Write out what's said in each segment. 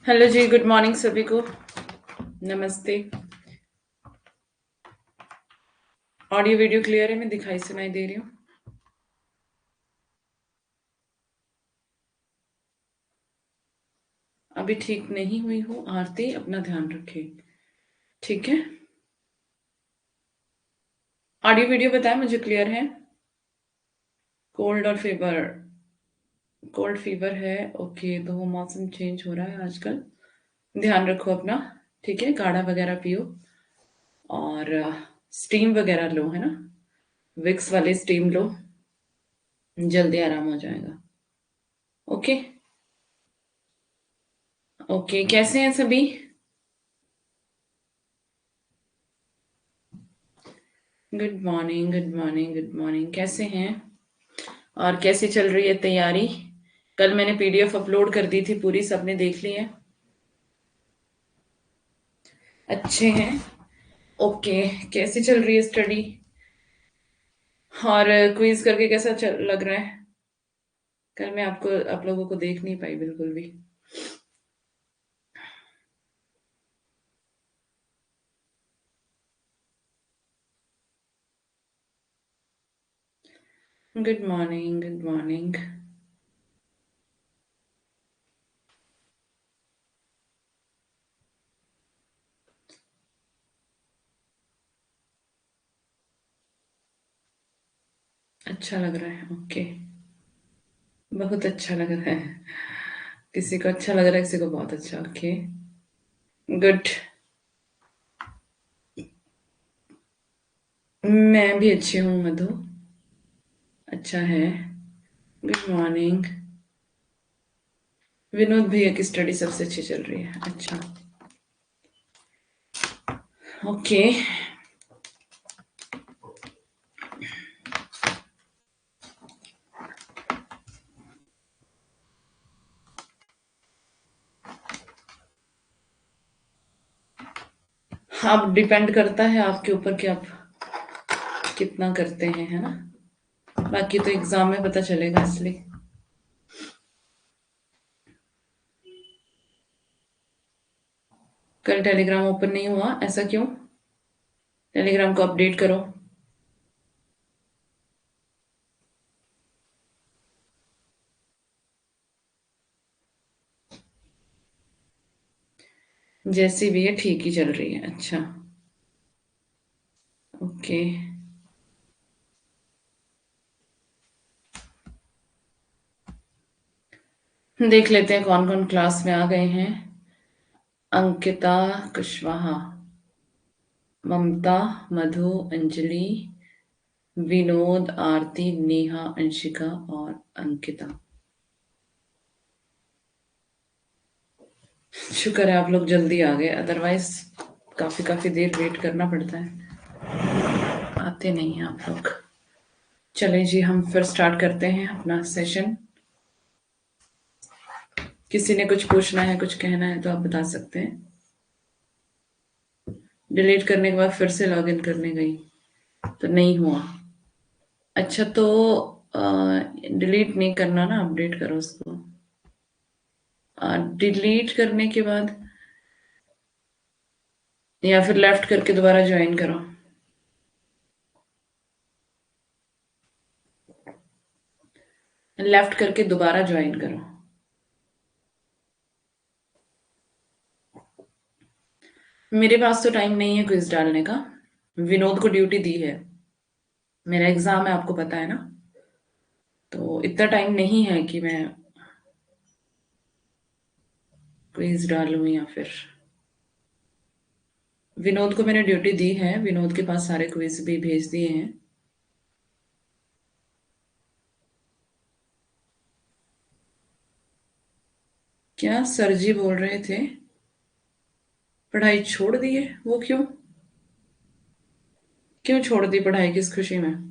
Hello जी, good morning सभी को। नमस्ते। ऑडियो वीडियो क्लियर है? मैं दिखाई सुनाई दे रही हूँ? अभी ठीक नहीं हुई हूँ आरती, अपना ध्यान रखें। ठीक है। ऑडियो वीडियो बताएं मुझे क्लियर है। कोल्ड और फीवर। कोल्ड फीवर है। ओके, तो वो मौसम चेंज हो रहा है आजकल। ध्यान रखो अपना। ठीक है, काढ़ा वगैरह पियो और स्टीम वगैरह लो, है ना। विक्स वाले स्टीम लो, जल्दी आराम हो जाएगा। ओके। ओके, कैसे हैं सभी? Good morning, good morning, good morning. कैसे हैं? और कैसी चल रही है तैयारी? कल मैंने पीडीएफ अपलोड कर दी थी, पूरी सबने देख ली है? अच्छे हैं। ओके। कैसी चल रही है स्टडी? और क्विज करके कैसा लग रहा है? कल मैं आप लोगों को देख नहीं पाई बिल्कुल भी। Good morning, good morning. अच्छा लग रहा है, ओके। बहुत अच्छा लग रहा है। किसी को अच्छा लग रहा है, किसी को बहुत अच्छा, ओके। गुड। मैं भी अच्छी हूँ मधु। अच्छा है। Good morning. विनोद भैया की स्टडी सबसे अच्छी चल रही है, अच्छा। ओके। अब डिपेंड करता है आपके ऊपर कि आप कितना करते हैं, है ना। बाकी तो एग्जाम में पता चलेगा, इसलिए। कल टेलीग्राम ओपन नहीं हुआ, ऐसा क्यों? टेलीग्राम को अपडेट करो। जैसी भी है, ठीक ही चल रही है, अच्छा। ओके। देख लेते हैं कौन कौन क्लास में आ गए हैं। अंकिता कुशवाहा, ममता, मधु, अंजलि, विनोद, आरती, नेहा, अंशिका और अंकिता। शुक्र है आप लोग जल्दी आ गए, अदरवाइज काफी काफी देर वेट करना पड़ता है। आते नहीं हैं आप लोग। चलें जी, हम फिर स्टार्ट करते हैं अपना सेशन। किसी ने कुछ पूछना है, कुछ कहना है तो आप बता सकते हैं। डिलीट करने के बाद फिर से लॉगिन करने गई तो नहीं हुआ। अच्छा, तो डिलीट नहीं करना ना, अपडेट करो उसको। डिलीट करने के बाद या फिर लेफ्ट करके दोबारा ज्वाइन करो। लेफ्ट करके दोबारा ज्वाइन करो। मेरे पास तो टाइम नहीं है क्विज डालने का। विनोद को ड्यूटी दी है। मेरा एग्जाम है, आपको पता है ना। तो इतना टाइम नहीं है कि मैं क्विज डालूं या फिर। विनोद को मैंने ड्यूटी दी है, विनोद के पास सारे क्विज भी भेज दिए हैं। क्या सर जी बोल रहे थे? पढ़ाई छोड़ दी है? वो क्यों? क्यों छोड़ दी पढ़ाई, किस खुशी में?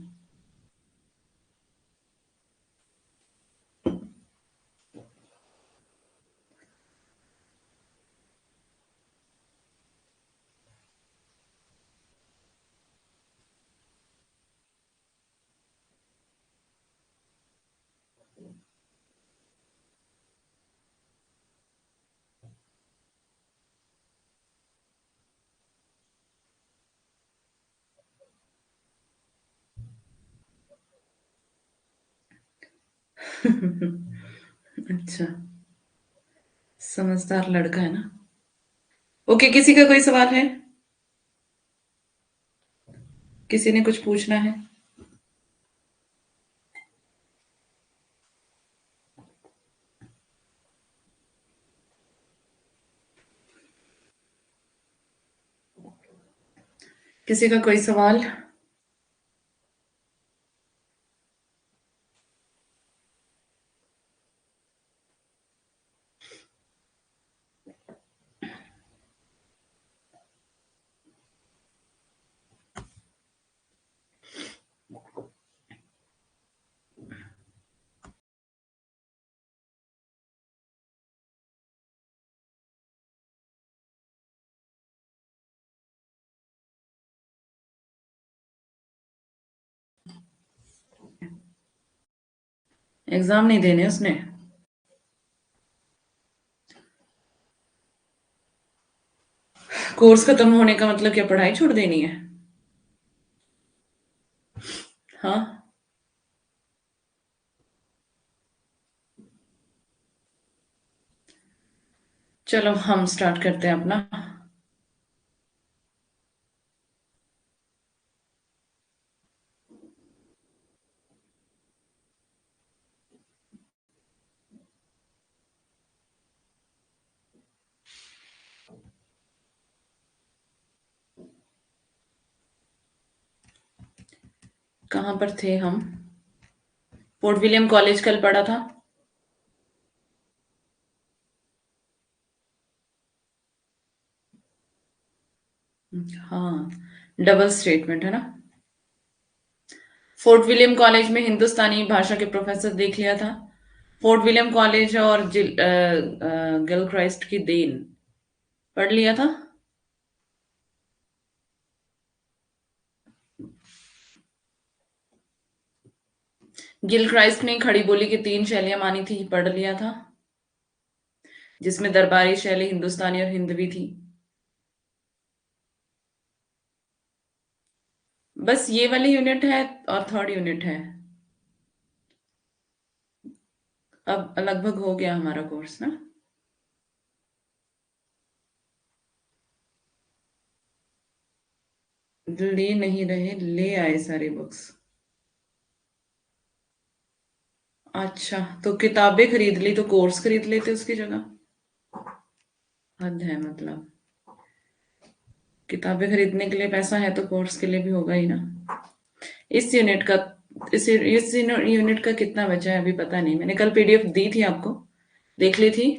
अच्छा, समझदार लड़का है ना। ओके, किसी का कोई सवाल है? किसी ने कुछ पूछना है? किसी का कोई सवाल? एग्जाम नहीं देने उसने? कोर्स खत्म होने का मतलब क्या पढ़ाई छोड़ देनी है? हाँ। चलो हम स्टार्ट करते हैं अपना। कहाँ पर थे हम? फोर्ट विलियम कॉलेज कल पढ़ा था। हाँ, डबल स्टेटमेंट है ना। फोर्ट विलियम कॉलेज में हिंदुस्तानी भाषा के प्रोफेसर देख लिया था। फोर्ट विलियम कॉलेज और गिल क्राइस्ट की देन पढ़ लिया था। गिल क्राइस्ट ने खड़ी बोली की तीन शैलियां मानी थी, पढ़ लिया था, जिसमें दरबारी शैली, हिंदुस्तानी और हिंदवी थी। बस ये वाली यूनिट है और थर्ड यूनिट है। अब लगभग हो गया हमारा कोर्स ना। ले नहीं रहे, ले आए सारी बुक्स। अच्छा, तो किताबें खरीद ली तो कोर्स खरीद लेते उसकी जगह। हद है मतलब। किताबें खरीदने के लिए पैसा है तो कोर्स के लिए भी होगा ही ना। इस यूनिट का इस यूनिट का कितना बचा है अभी पता नहीं। मैंने कल पीडीएफ दी थी आपको, देख ली थी।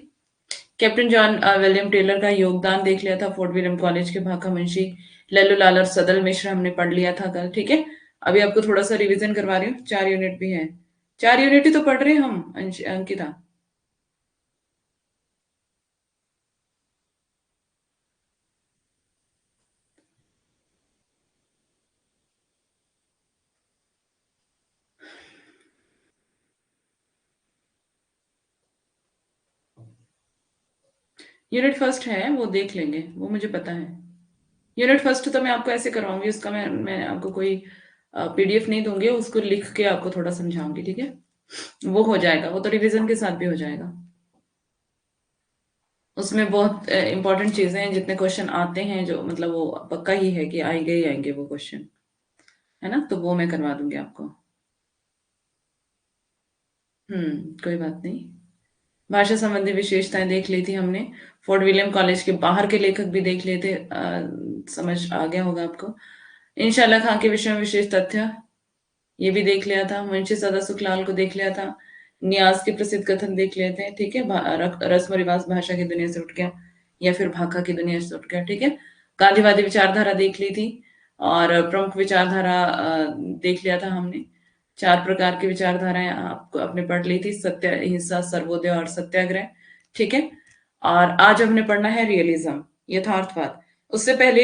कैप्टन जॉन विलियम टेलर का योगदान देख लिया था। फोर्ट विलियम कॉलेज के भाका मुंशी लल्लू लाल और सदल मिश्र हमने पढ़ लिया था कल, ठीक है। अभी आपको थोड़ा सा रिवीजन करवा रही हूँ, 4 यूनिट भी है। 4 यूनिट ही तो पढ़ रहे हैं हम अंकिता। यूनिट फर्स्ट है, वो देख लेंगे, वो मुझे पता है। यूनिट फर्स्ट तो मैं आपको ऐसे करवाऊंगी, उसका मैं आपको कोई पीडीएफ नहीं दूंगी, उसको लिख के आपको थोड़ा समझाऊंगी, ठीक है। वो हो जाएगा, वो तो रिवीजन के साथ भी हो जाएगा। उसमें बहुत इंपॉर्टेंट चीजें हैं, जितने क्वेश्चन आते हैं जो मतलब वो पक्का ही है कि आएंगे ही आएंगे वो क्वेश्चन, है ना, तो वो मैं करवा दूंगी आपको। कोई बात नहीं। भाषा संबंधी विशेषताएं देख ली थी हमने। फोर्ट विलियम कॉलेज के बाहर के लेखक भी देख लिए थे, समझ आ गया होगा आपको। इंशाल्लाह खां के विषय में विशेष तथ्य, ये भी देख लिया था। मुंशी सदा सुखलाल को देख लिया था। न्यास के प्रसिद्ध कथन देख लिए थे, ठीक है। रस्म और रिवाज भाषा की दुनिया से उठ गया, या फिर भाषा की दुनिया से उठ गया, ठीक है। गांधीवादी विचारधारा देख ली थी। और प्रमुख विचारधारा देख लिया था हमने। 4 प्रकार की विचारधाराएं आपको आपने पढ़ ली थी, सत्य, अहिंसा, सर्वोदय और सत्याग्रह, ठीक है। और आज हमने पढ़ना है रियलिज्म, यथार्थवाद। उससे पहले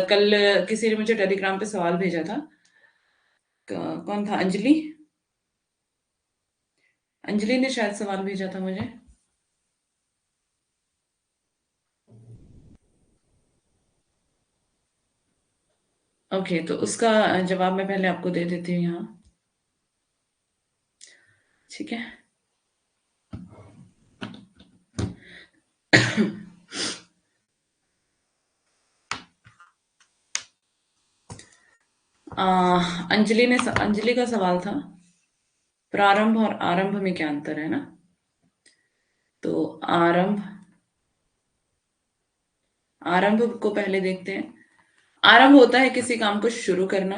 कल किसी ने मुझे टेलीग्राम पे सवाल भेजा था। कौन था? अंजलि। अंजलि ने शायद सवाल भेजा था मुझे। ओके, तो उसका जवाब मैं पहले आपको दे देती हूँ यहाँ, ठीक है। अंजलि का सवाल था प्रारंभ और आरंभ में क्या अंतर है ना। तो आरंभ आरंभ को पहले देखते हैं। आरंभ होता है किसी काम को शुरू करना,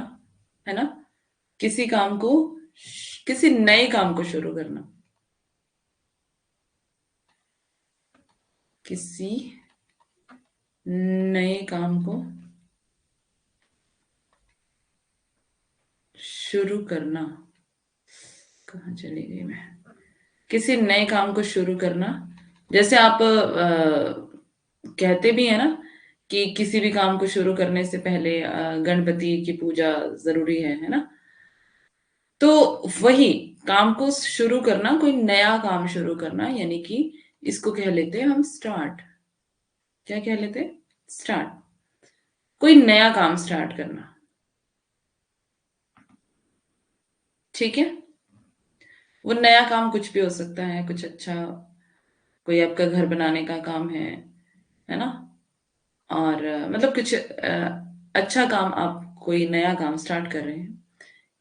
है ना। किसी काम को किसी नए काम को शुरू करना, किसी नए काम को शुरू करना। कहाँ चली गई मैं। किसी नए काम को शुरू करना। जैसे आप कहते भी है ना कि किसी भी काम को शुरू करने से पहले गणपति की पूजा जरूरी है ना। तो वही काम को शुरू करना, कोई नया काम शुरू करना, यानी कि इसको कह लेते हैं हम स्टार्ट। क्या कह लेते हैं? स्टार्ट। कोई नया काम स्टार्ट करना। ठीक है। वो नया काम कुछ भी हो सकता है, कुछ अच्छा। कोई आपका घर बनाने का काम है ना। और मतलब कुछ अच्छा काम, आप कोई नया काम स्टार्ट कर रहे हैं,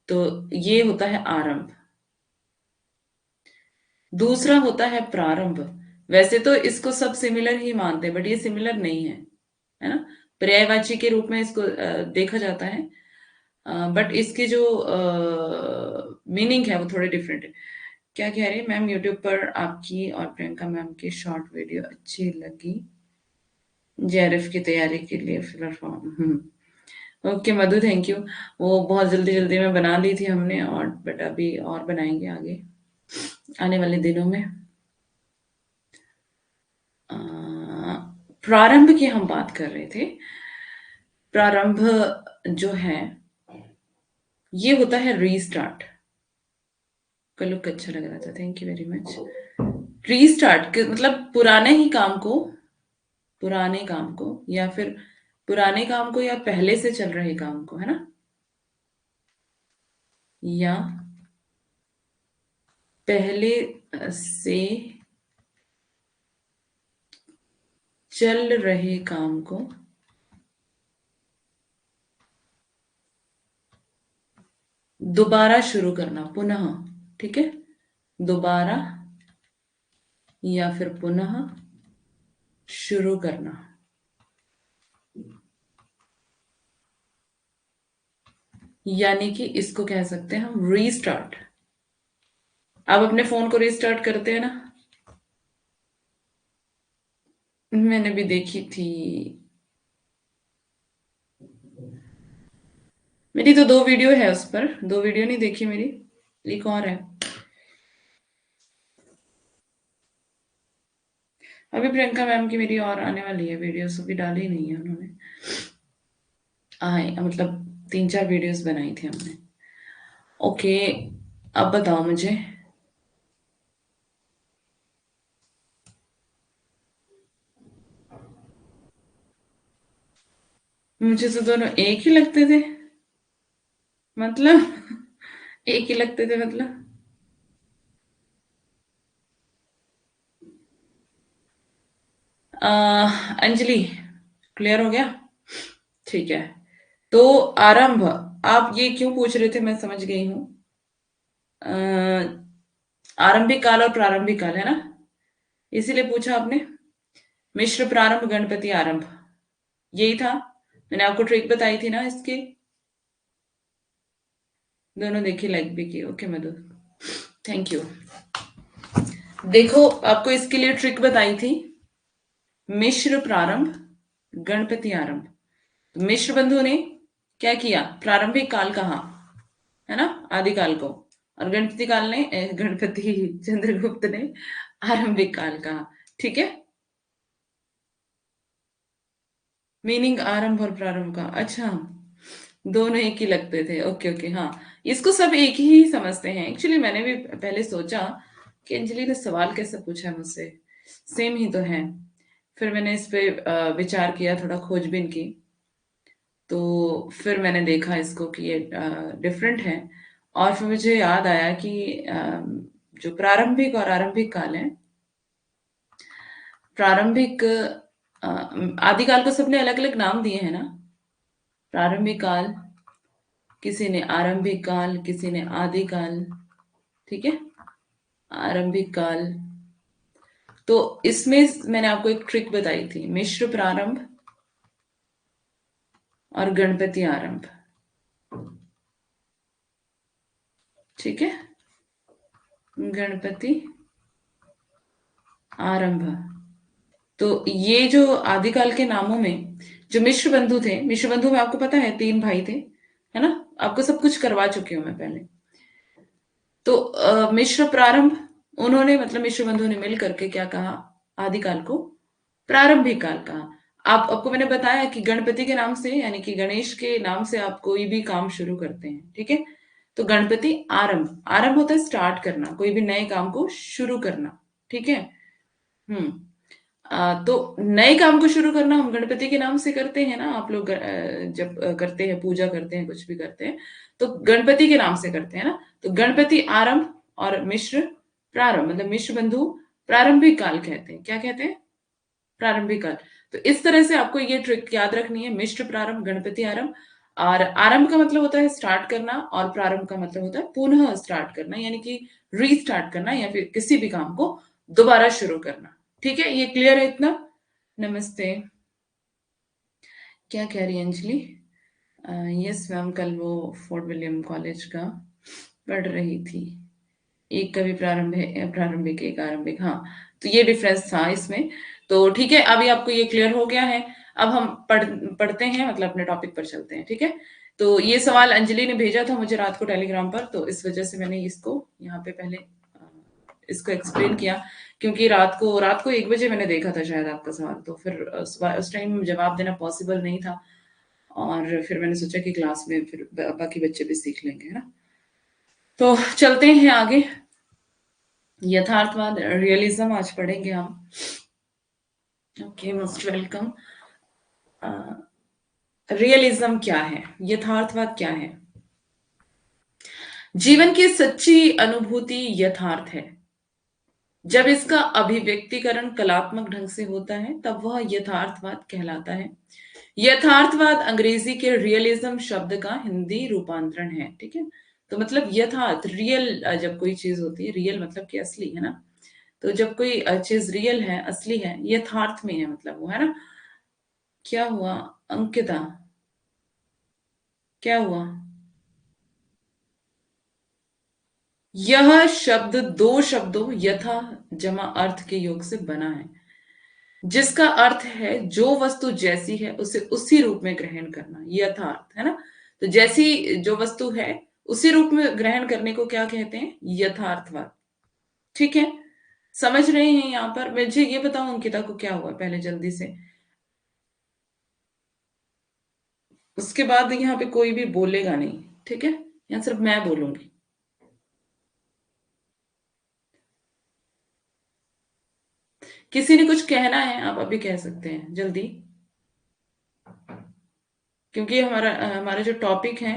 तो ये होता है आरंभ। दूसरा होता है प्रारंभ। वैसे तो इसको सब सिमिलर ही मानते हैं, बट ये सिमिलर नहीं है ना। पर्यायवाची के रूप में इसको देखा जाता है, बट इसकी जो मीनिंग है वो थोड़े डिफरेंट है। क्या कह रही है मैम? यूट्यूब पर आपकी और प्रियंका मैम की शॉर्ट वीडियो अच्छी लगी, जेआरएफ की तैयारी के लिए filler form. Okay Madhu, thank you. वो बहुत जल्दी जल्दी में बना ली थी हमने, और बट अभी और बनाएंगे आगे आने वाले दिनों में। अ, प्रारंभ की हम बात कर रहे थे। प्रारंभ जो है ये होता है रीस्टार्ट। का लुक अच्छा लग रहा था, thank you very much. Restart मतलब पुराने काम को या फिर पुराने काम को या पहले से चल रहे काम को, है ना। या पहले से चल रहे काम को दोबारा शुरू करना, पुनः। ठीक है। दोबारा या फिर पुनः शुरू करना। यानी कि इसको कह सकते हैं हम रीस्टार्ट। आप अपने फोन को रीस्टार्ट करते हैं ना। मैंने भी देखी थी। मेरी तो 2 वीडियो है उस पर, 2 वीडियो नहीं देखी मेरी, एक और है। अभी प्रियंका मैम की मेरी और आने वाली है वीडियोस, अभी डाली नहीं है उन्होंने। आए मतलब 3-4 वीडियोस बनाई थी हमने। ओके, अब बताओ मुझे। मुझे तो दोनों एक ही लगते थे। मतलब एक ही लगते थे मतलब। अंजलि, क्लियर हो गया? ठीक है। तो आरंभ, आप ये क्यों पूछ रहे थे मैं समझ गई हूँ। अ, आरंभिक काल और प्रारंभिक काल, है ना। इसीलिए पूछा आपने। मिश्र प्रारंभ, गणपति आरंभ, यही था। मैंने आपको ट्रिक बताई थी ना इसकी। दोनों देखी, लाइक भी की। Okay Madhu, thank you. देखो, आपको इसके लिए ट्रिक बताई थी। मिश्र प्रारंभ, गणपति आरंभ। तो मिश्र बंधु ने क्या किया? प्रारंभिक काल कहा, है ना, आदिकाल को। और गणपति काल ने गणपति चंद्रगुप्त ने आरंभिक काल कहा। ठीक है। मीनिंग आरंभ और प्रारंभ का, अच्छा। दोनों एक ही लगते थे, ओके ओके, हाँ। इसको सब एक ही समझते हैं। एक्चुअली मैंने भी पहले सोचा कि अंजलि ने सवाल कैसे पूछा है मुझसे, सेम ही तो है। फिर मैंने इस पे विचार किया, थोड़ा खोजबीन की। तो फिर मैंने देखा इसको कि ये डिफरेंट है। और फिर मुझे याद आया कि जो प्रारंभिक और आरंभिक काल है, प्रारंभिक आदिकाल को सबने अलग अलग नाम दिए हैं ना। प्रारंभिक काल किसी ने आरंभिक काल, किसी ने आदिकाल। ठीक है, आरंभिक काल। तो इसमें मैंने आपको एक ट्रिक बताई थी, मिश्र प्रारंभ और गणपति आरंभ। ठीक है, गणपति आरंभ। तो ये जो आदिकाल के नामों में जो मिश्र बंधु थे, मिश्र बंधु में आपको पता है 3 भाई थे, है ना? आपको सब कुछ करवा चुकी हूं मैं पहले। तो मिश्र प्रारंभ, उन्होंने मतलब मिश्र बंधु ने मिल करके क्या कहा, आदिकाल को प्रारंभिक काल कहा। आपको मैंने बताया कि गणपति के नाम से, यानी कि गणेश के नाम से आप कोई भी काम शुरू करते हैं। ठीक है, तो गणपति आरंभ, आरंभ होता है स्टार्ट करना, कोई भी नए काम को शुरू करना। ठीक है। हम्म। तो नए काम को शुरू करना हम गणपति के नाम से करते हैं ना, आप लोग जब करते हैं, पूजा करते हैं, कुछ भी करते हैं, तो गणपति के नाम से करते हैं ना। तो गणपति आरंभ और मिश्र प्रारंभ, मतलब मिश्र बंधु प्रारंभिक काल कहते हैं। क्या कहते हैं? प्रारंभिक काल। तो इस तरह से आपको ये ट्रिक याद रखनी है, मिश्र प्रारंभ, गणपति आरंभ। और आरंभ का मतलब होता है स्टार्ट करना, और प्रारंभ का मतलब होता है पुनः स्टार्ट करना, यानी कि रीस्टार्ट करना, या फिर किसी भी काम को दोबारा शुरू करना। ठीक है, ये क्लियर है इतना? नमस्ते। क्या कह रही है अंजलि? यस मैम, कल वो फोर्ट विलियम कॉलेज का पढ़ रही थी। एक का भी प्रारंभ है, प्रारंभिक, एक आरंभिक। हाँ, तो ये डिफरेंस था इसमें। तो ठीक है, अभी आपको ये क्लियर हो गया है। अब हम पढ़ते हैं, मतलब अपने टॉपिक पर चलते हैं। ठीक है, तो ये सवाल अंजलि ने भेजा था मुझे रात को टेलीग्राम पर, तो इस वजह से मैंने इसको यहाँ पे पहले इसको एक्सप्लेन किया, क्योंकि रात को 1 बजे मैंने देखा था शायद आपका सवाल, तो फिर उस टाइम जवाब देना पॉसिबल नहीं था, और फिर मैंने सोचा कि क्लास में फिर बाकी बच्चे भी सीख लेंगे, है ना? तो चलते हैं आगे। यथार्थवाद, रियलिज्म आज पढ़ेंगे हम। Okay, most welcome. रियलिज्म क्या है, यथार्थवाद क्या है? जीवन की सच्ची अनुभूति यथार्थ है। जब इसका अभिव्यक्तिकरण कलात्मक ढंग से होता है तब वह यथार्थवाद कहलाता है। यथार्थवाद अंग्रेजी के रियलिज्म शब्द का हिंदी रूपांतरण है। ठीक है, तो मतलब यथार्थ, रियल, जब कोई चीज होती है, रियल मतलब कि असली, है ना? तो जब कोई चीज रियल है, असली है, यथार्थ में है, मतलब वो, है ना? क्या हुआ अंकिता? क्या हुआ? यह शब्द 2 शब्दों यथा जमा अर्थ के योग से बना है, जिसका अर्थ है जो वस्तु जैसी है उसे उसी रूप में ग्रहण करना, यथार्थ, है ना? तो जैसी जो वस्तु है उसी रूप में ग्रहण करने को क्या कहते हैं? यथार्थवाद। ठीक है, समझ रहे हैं? यहाँ पर मुझे ये बताओ अंकिता को क्या हुआ पहले जल्दी से, उसके बाद यहाँ पे कोई भी बोलेगा नहीं। ठीक है, यहाँ सिर्फ मैं बोलूंगी। किसी ने कुछ कहना है, आप अभी कह सकते हैं जल्दी, क्योंकि हमारा जो टॉपिक है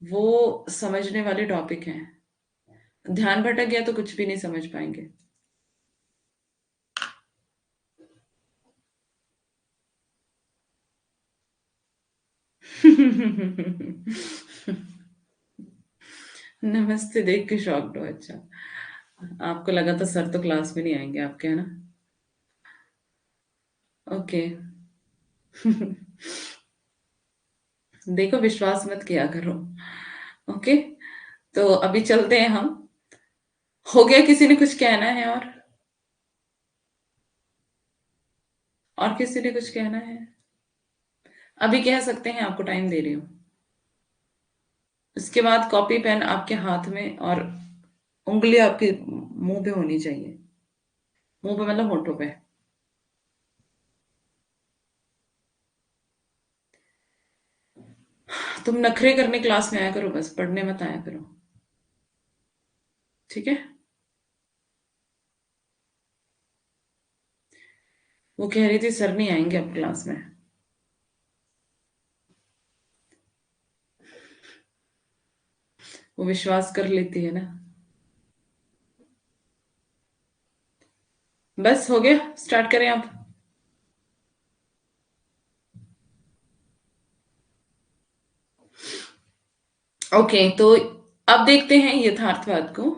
वो समझने वाले टॉपिक हैं। ध्यान भटक गया तो कुछ भी नहीं समझ पाएंगे। नमस्ते देख के शॉक्ड हो? अच्छा, आपको लगा था सर तो क्लास में नहीं आएंगे आपके, है ना? ओके। देखो, विश्वास मत किया करो। ओके, तो अभी चलते हैं हम। हो गया, किसी ने कुछ कहना है? और किसी ने कुछ कहना है? अभी कह सकते हैं, आपको टाइम दे रही हूँ। इसके बाद कॉपी पेन आपके हाथ में, और उंगली आपके मुंह पे होनी चाहिए। मुंह पे मतलब होठों पे। तुम नखरे करने क्लास में आया करो, बस पढ़ने मत आया करो। ठीक है, वो कह रही थी सर नहीं आएंगे अब क्लास में। वो विश्वास कर लेती है ना। बस हो गया, स्टार्ट करें आप। ओके, तो अब देखते हैं यथार्थवाद को।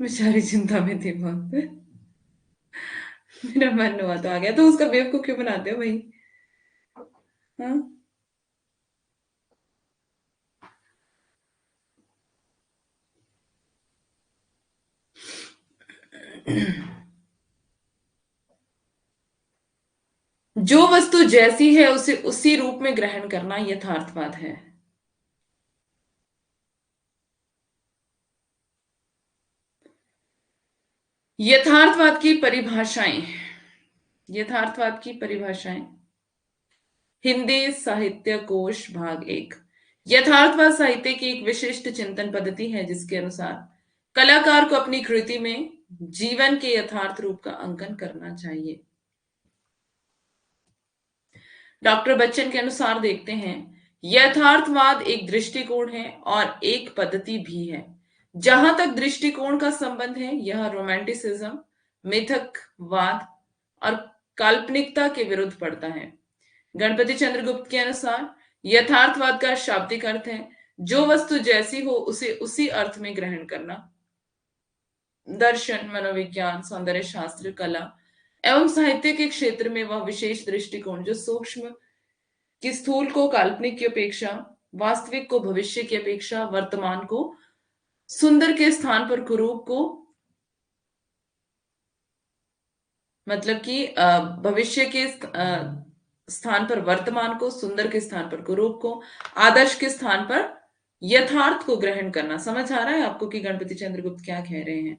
बेचारी चिंता में थी बहुत। मेरा मन हुआ तो आ गया, तो उसका बेवकूफ क्यों बनाते हो भाई? हाँ। जो वस्तु जैसी है उसे उसी रूप में ग्रहण करना यथार्थवाद है। यथार्थवाद की परिभाषाएं। यथार्थवाद की परिभाषाएं। हिंदी साहित्य कोश भाग एक। यथार्थवाद साहित्य की एक विशिष्ट चिंतन पद्धति है जिसके अनुसार कलाकार को अपनी कृति में जीवन के यथार्थ रूप का अंकन करना चाहिए। डॉक्टर बच्चन के अनुसार देखते हैं, यथार्थवाद एक दृष्टिकोण है और एक पद्धति भी है। जहां तक दृष्टिकोण का संबंध है, यह रोमांटिसिज्म, मिथकवाद और काल्पनिकता के विरुद्ध पड़ता है। गणपति चंद्रगुप्त के अनुसार यथार्थवाद का शाब्दिक अर्थ है जो वस्तु जैसी हो उसे उसी अर्थ में ग्रहण करना। दर्शन, मनोविज्ञान, सौंदर्य शास्त्र, कला एवं साहित्य के क्षेत्र में वह विशेष दृष्टिकोण जो सूक्ष्म कि स्थूल को काल्पनिक की अपेक्षा, वास्तविक को भविष्य की अपेक्षा, वर्तमान को सुंदर के स्थान पर कुरूप को, मतलब कि भविष्य के स्थान पर वर्तमान को, सुंदर के स्थान पर कुरूप को, आदर्श के स्थान पर यथार्थ को ग्रहण करना। समझ आ रहा है आपको कि गणपति चंद्रगुप्त क्या कह रहे हैं?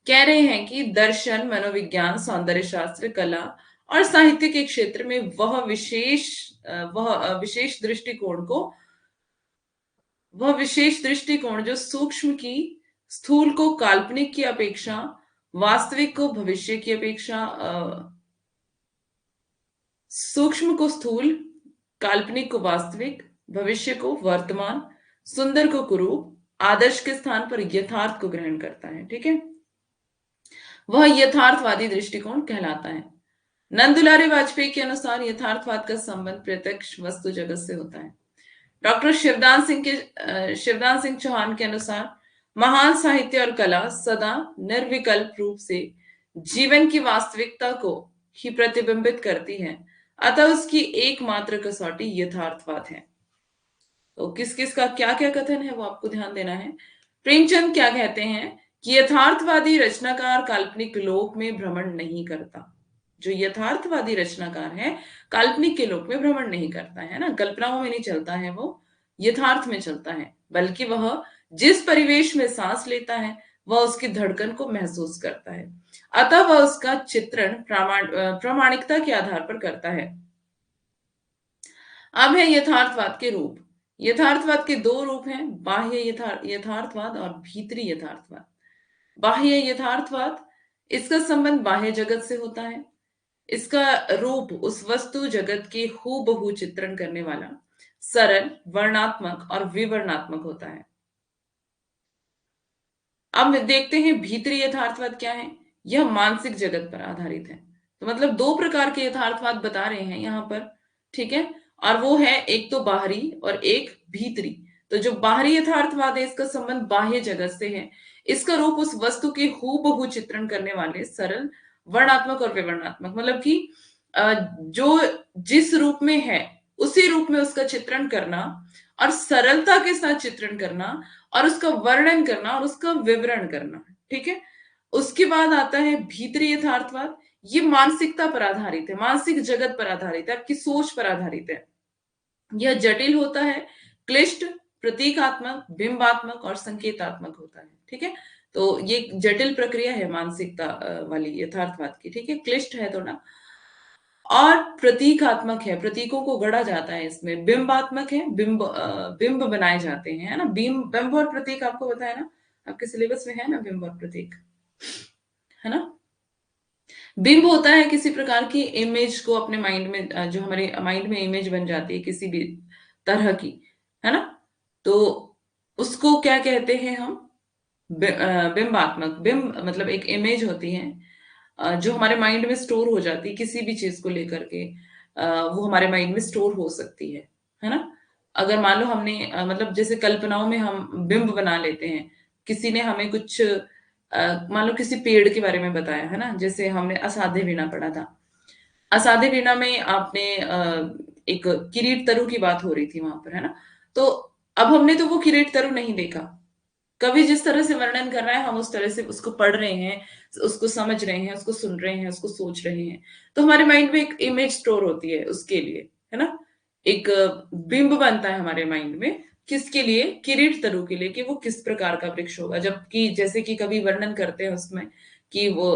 कह रहे हैं कि दर्शन, मनोविज्ञान, सौंदर्य शास्त्र, कला और साहित्य के क्षेत्र में विशेष दृष्टिकोण को, वह विशेष दृष्टिकोण जो सूक्ष्म की स्थूल को काल्पनिक की अपेक्षा, वास्तविक को भविष्य की अपेक्षा, सूक्ष्म को स्थूल, काल्पनिक को वास्तविक, भविष्य को वर्तमान, सुंदर को कुरूप, आदर्श के स्थान पर यथार्थ को ग्रहण करता है। ठीक है, वह यथार्थवादी दृष्टिकोण कहलाता है। नंदुलारे वाजपेयी के अनुसार यथार्थवाद का संबंध प्रत्यक्ष वस्तु जगत से होता है। डॉक्टर शिवदान सिंह चौहान के अनुसार महान साहित्य और कला सदा निर्विकल्प रूप से जीवन की वास्तविकता को ही प्रतिबिंबित करती है, अतः उसकी एकमात्र कसौटी यथार्थवाद है। तो किस किस का क्या क्या कथन है वो आपको ध्यान देना है। प्रेमचंद क्या कहते हैं कि यथार्थवादी रचनाकार काल्पनिक लोक में भ्रमण नहीं करता। जो यथार्थवादी रचनाकार है काल्पनिक के लोक में भ्रमण नहीं करता है ना, कल्पनाओं में नहीं चलता है, वो यथार्थ में चलता है, बल्कि वह जिस परिवेश में सांस लेता है वह उसकी धड़कन को महसूस करता है, अतः वह उसका चित्रण प्रामाणिकता के आधार पर करता है। अब है यथार्थवाद के रूप। यथार्थवाद के दो रूप हैं, बाह्य यथार्थवाद और भीतरी यथार्थवाद। बाह्य यथार्थवाद, इसका संबंध बाह्य जगत से होता है। इसका रूप उस वस्तु जगत के हूबहू चित्रण करने वाला, सरल, वर्णात्मक और विवरणात्मक होता है। अब देखते हैं भीतरी यथार्थवाद क्या है। यह मानसिक जगत पर आधारित है। तो मतलब दो प्रकार के यथार्थवाद बता रहे हैं यहां पर, ठीक है, और वो है एक तो बाहरी और एक भीतरी। तो जो बाहरी यथार्थवाद है इसका संबंध बाह्य जगत से है। इसका रूप उस वस्तु के हूबहू चित्रण करने वाले, सरल, वर्णात्मक और विवरणात्मक, मतलब कि जो जिस रूप में है उसी रूप में उसका चित्रण करना और सरलता के साथ चित्रण करना और उसका वर्णन करना और उसका विवरण करना। ठीक है, उसके बाद आता है भीतरी यथार्थवाद। ये मानसिकता पर आधारित है, मानसिक जगत पर आधारित है, आपकी सोच पर आधारित है। यह जटिल होता है, क्लिष्ट, प्रतीकात्मक, बिंबात्मक और संकेतात्मक होता है। ठीक है, तो ये जटिल प्रक्रिया है मानसिकता वाली यथार्थवाद की। ठीक है, क्लिष्ट है थोड़ा और प्रतीकात्मक है, प्रतीकों को गढ़ा जाता है इसमें। बिंबात्मक है, बिंब बनाए जाते हैं, है ना। बिंब और प्रतीक आपको पता है ना, आपके सिलेबस में है ना बिंब और प्रतीक, है ना। बिंब होता है किसी प्रकार की इमेज को अपने माइंड में, जो हमारे माइंड में इमेज बन जाती है किसी भी तरह की, है ना, तो उसको क्या कहते हैं हम, बिंबात्मक। बिंब मतलब एक इमेज होती है जो हमारे माइंड में स्टोर हो जाती है, किसी भी चीज को लेकर के वो हमारे माइंड में स्टोर हो सकती है ना। अगर मान लो हमने मतलब जैसे कल्पनाओं में हम बिंब बना लेते हैं, किसी ने हमें कुछ मान लो किसी पेड़ के बारे में बताया है ना, जैसे हमने असाध्य वीणा पढ़ा था। असाध्य वीणा में आपने एक किरीट तरु की बात हो रही थी वहां पर, है ना। तो अब हमने तो वो किरीट तरु नहीं देखा, कवि जिस तरह से वर्णन कर रहा है हम उस तरह से उसको पढ़ रहे हैं, उसको समझ रहे हैं, उसको सुन रहे हैं, उसको सोच रहे हैं। तो हमारे माइंड में एक इमेज स्टोर होती है उसके लिए, है ना। एक बिंब बनता है हमारे माइंड में, किसके लिए? किरीट तरु के लिए, कि वो किस प्रकार का वृक्ष होगा। जबकि जैसे कि कवि वर्णन करते हैं उसमें कि वो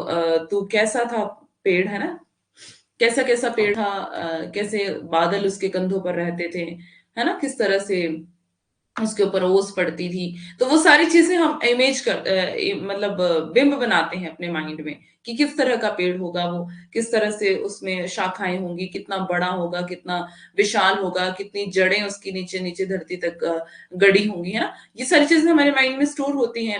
तू कैसा था पेड़, है ना, कैसा कैसा पेड़ था, कैसे बादल उसके कंधों पर रहते थे, है ना, किस तरह से उसके ऊपर ओस पड़ती थी। तो वो सारी चीजें हम इमेज कर मतलब बिंब बनाते हैं अपने माइंड में, कि किस तरह का पेड़ होगा वो, किस तरह से उसमें शाखाएं होंगी, कितना बड़ा होगा, कितना विशाल होगा, कितनी जड़ें उसकी नीचे नीचे धरती तक गड़ी होंगी, है ना। ये सारी चीजें हमारे माइंड में स्टोर होती हैं,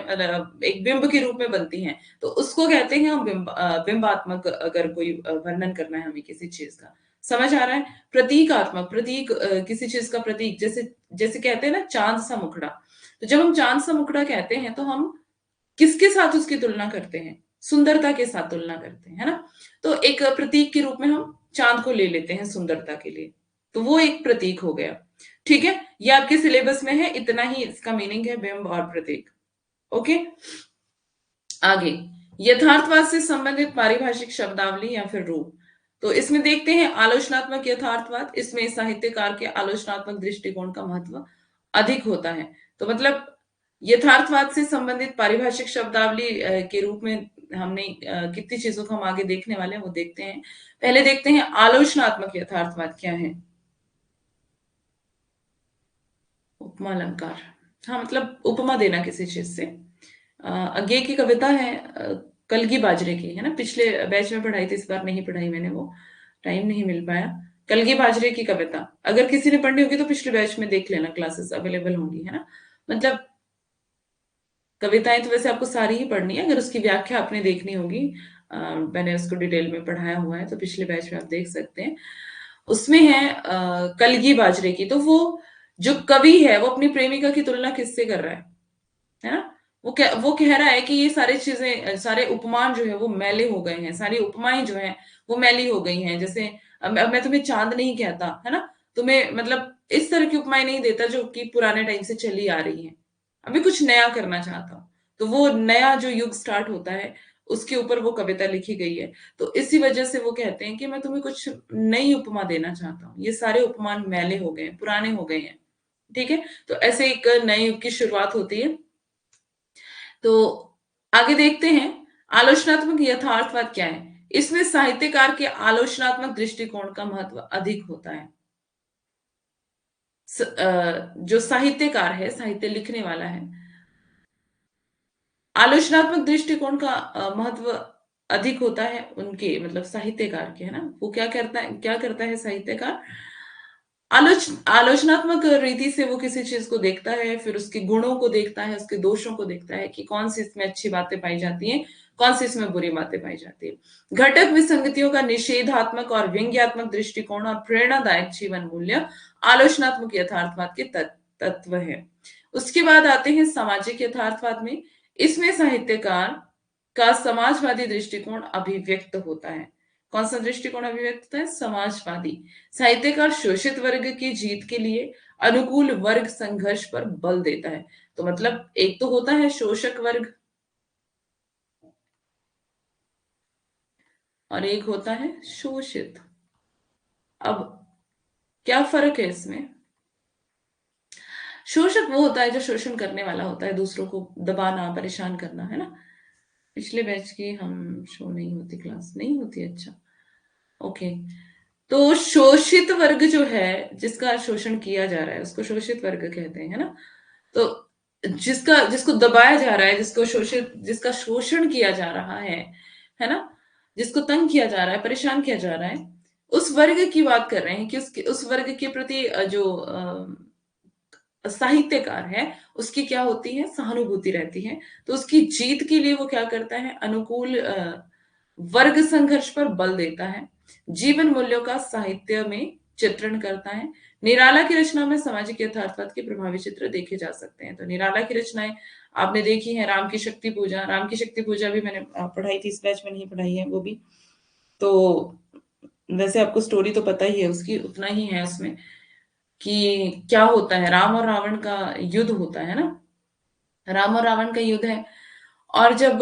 एक बिंब के रूप में बनती हैं। तो उसको कहते हैं हम बिंबात्मक, अगर कोई वर्णन करना है हमें किसी चीज का। समझ आ रहा है? प्रतीकात्मक, प्रतीक किसी चीज का प्रतीक, जैसे जैसे कहते हैं ना चांद सा मुखड़ा। तो जब हम चांद सा मुखड़ा कहते हैं तो हम किसके साथ उसकी तुलना करते हैं? सुंदरता के साथ तुलना करते हैं, है ना। तो एक प्रतीक के रूप में हम चांद को ले लेते हैं सुंदरता के लिए, तो वो एक प्रतीक हो गया। ठीक है, ये आपके सिलेबस में है, इतना ही इसका मीनिंग है बिंब और प्रतीक। ओके, आगे, यथार्थवाद से संबंधित पारिभाषिक शब्दावली या फिर रूप। तो इसमें देखते हैं आलोचनात्मक यथार्थवाद, इसमें साहित्यकार के आलोचनात्मक दृष्टिकोण का महत्व अधिक होता है। तो मतलब यथार्थवाद से संबंधित पारिभाषिक शब्दावली के रूप में हमने कितनी चीजों को हम आगे देखने वाले हैं वो देखते हैं। पहले देखते हैं आलोचनात्मक यथार्थवाद क्या है। उपमा अलंकार, हाँ मतलब उपमा देना किसी चीज से। अज्ञे की कविता है, कलगी बाजरे की, है ना, पिछले बैच में पढ़ाई थी, इस बार नहीं पढ़ाई मैंने, वो टाइम नहीं मिल पाया। कलगी बाजरे की कविता अगर किसी ने पढ़नी होगी तो पिछले बैच में देख लेना, क्लासेस अवेलेबल होंगी, है ना। मतलब कविताएं तो वैसे आपको सारी ही पढ़नी है, अगर उसकी व्याख्या आपने देखनी होगी, मैंने उसको डिटेल में पढ़ाया हुआ है, तो पिछले बैच में आप देख सकते हैं। उसमें है कलगी बाजरे की, तो वो जो कवि है वो अपनी प्रेमिका की तुलना किससे कर रहा है ना। वो कह रहा है कि ये सारी चीजें, सारे उपमान जो है वो मैले हो गए हैं, सारी उपमाएं जो है वो मैली हो गई हैं। जैसे अब मैं तुम्हें चांद नहीं कहता, है ना, तुम्हें मतलब इस तरह की उपमाएं नहीं देता जो कि पुराने टाइम से चली आ रही है, अभी कुछ नया करना चाहता हूँ। तो वो नया जो युग स्टार्ट होता है उसके ऊपर वो कविता लिखी गई है। तो इसी वजह से वो कहते हैं कि मैं तुम्हें कुछ नई उपमा देना चाहता हूँ, ये सारे उपमान मैले हो गए हैं, पुराने हो गए हैं। ठीक है, तो ऐसे एक नए युग की शुरुआत होती है। तो आगे देखते हैं आलोचनात्मक यथार्थवाद क्या है। इसमें साहित्यकार के आलोचनात्मक दृष्टिकोण का महत्व अधिक होता है। जो साहित्यकार है, साहित्य लिखने वाला है, आलोचनात्मक दृष्टिकोण का महत्व अधिक होता है उनके, मतलब साहित्यकार के, है ना। वो क्या करता है साहित्यकार? आलोचनात्मक रीति से वो किसी चीज को देखता है, फिर उसके गुणों को देखता है, उसके दोषों को देखता है, कि कौन सी इसमें अच्छी बातें पाई जाती हैं, कौन सी इसमें बुरी बातें पाई जाती है। घटक विसंगतियों का निषेधात्मक और व्यंग्यात्मक दृष्टिकोण और प्रेरणादायक जीवन मूल्य आलोचनात्मक यथार्थवाद के तत्व है। उसके बाद आते हैं सामाजिक यथार्थवाद में। इसमें साहित्यकार का समाजवादी दृष्टिकोण अभिव्यक्त होता है। कौन सा दृष्टिकोण अभिव्यक्त होता है? समाजवादी। साहित्यकार शोषित वर्ग की जीत के लिए अनुकूल वर्ग संघर्ष पर बल देता है। तो मतलब एक तो होता है शोषक वर्ग और एक होता है शोषित। अब क्या फर्क है इसमें? शोषक वो होता है जो शोषण करने वाला होता है, दूसरों को दबाना, परेशान करना, है ना। पिछले बैच की हम शो नहीं होती, क्लास नहीं होती, अच्छा ओके। तो शोषित वर्ग जो है, जिसका शोषण किया जा रहा है उसको शोषित वर्ग कहते हैं, है ना। तो जिसको दबाया जा रहा है, जिसका शोषण किया जा रहा है ना, जिसको तंग किया जा रहा है, परेशान किया जा रहा है, उस वर्ग की बात कर रहे हैं कि उस वर्ग के प्रति जो साहित्यकार है उसकी क्या होती है, सहानुभूति रहती है। तो उसकी जीत के लिए वो क्या करता है, अनुकूल वर्ग संघर्ष पर बल देता है, जीवन मूल्यों का साहित्य में चित्रण करता है। निराला की रचना में सामाजिक यथार्थवाद के प्रभावी चित्र देखे जा सकते हैं। तो निराला की रचनाएं आपने देखी है, राम की शक्ति पूजा। राम की शक्ति पूजा भी मैंने पढ़ाई थी, इस बैच में नहीं पढ़ाई है वो भी। तो वैसे आपको स्टोरी तो पता ही है उसकी, उतना ही है उसमें कि क्या होता है। राम और रावण का युद्ध होता है ना, राम और रावण का युद्ध है। और जब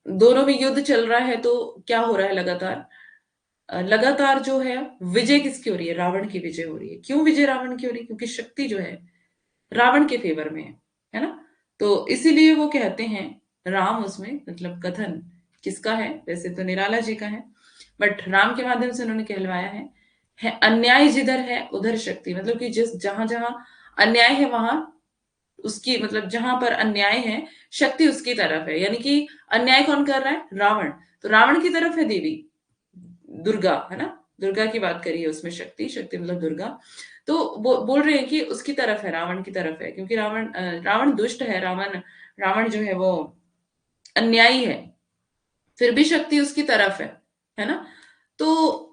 दोनों में युद्ध चल रहा है तो क्या हो रहा है, लगातार लगातार जो है विजय किसकी हो रही है, रावण की विजय हो रही है। क्यों विजय रावण की हो रही है? क्योंकि शक्ति जो है रावण के फेवर में है ना। तो इसीलिए वो कहते हैं, राम उसमें मतलब कथन किसका है, वैसे तो निराला जी का है, बट राम के माध्यम से उन्होंने कहलवाया है अन्याय जिधर है उधर शक्ति। मतलब कि जिस जहां जहां अन्याय है वहां उसकी, मतलब जहां पर अन्याय है शक्ति उसकी तरफ है। यानी कि अन्याय कौन कर रहा है, रावण। तो रावण की तरफ है देवी दुर्गा, है ना। दुर्गा की बात करी है उसमें, शक्ति, शक्ति मतलब दुर्गा। तो वो बोल रहे हैं कि उसकी तरफ है, रावण की तरफ है, क्योंकि रावण दुष्ट है। रावण रावण जो है वो अन्यायी है, फिर भी शक्ति उसकी तरफ है ना। तो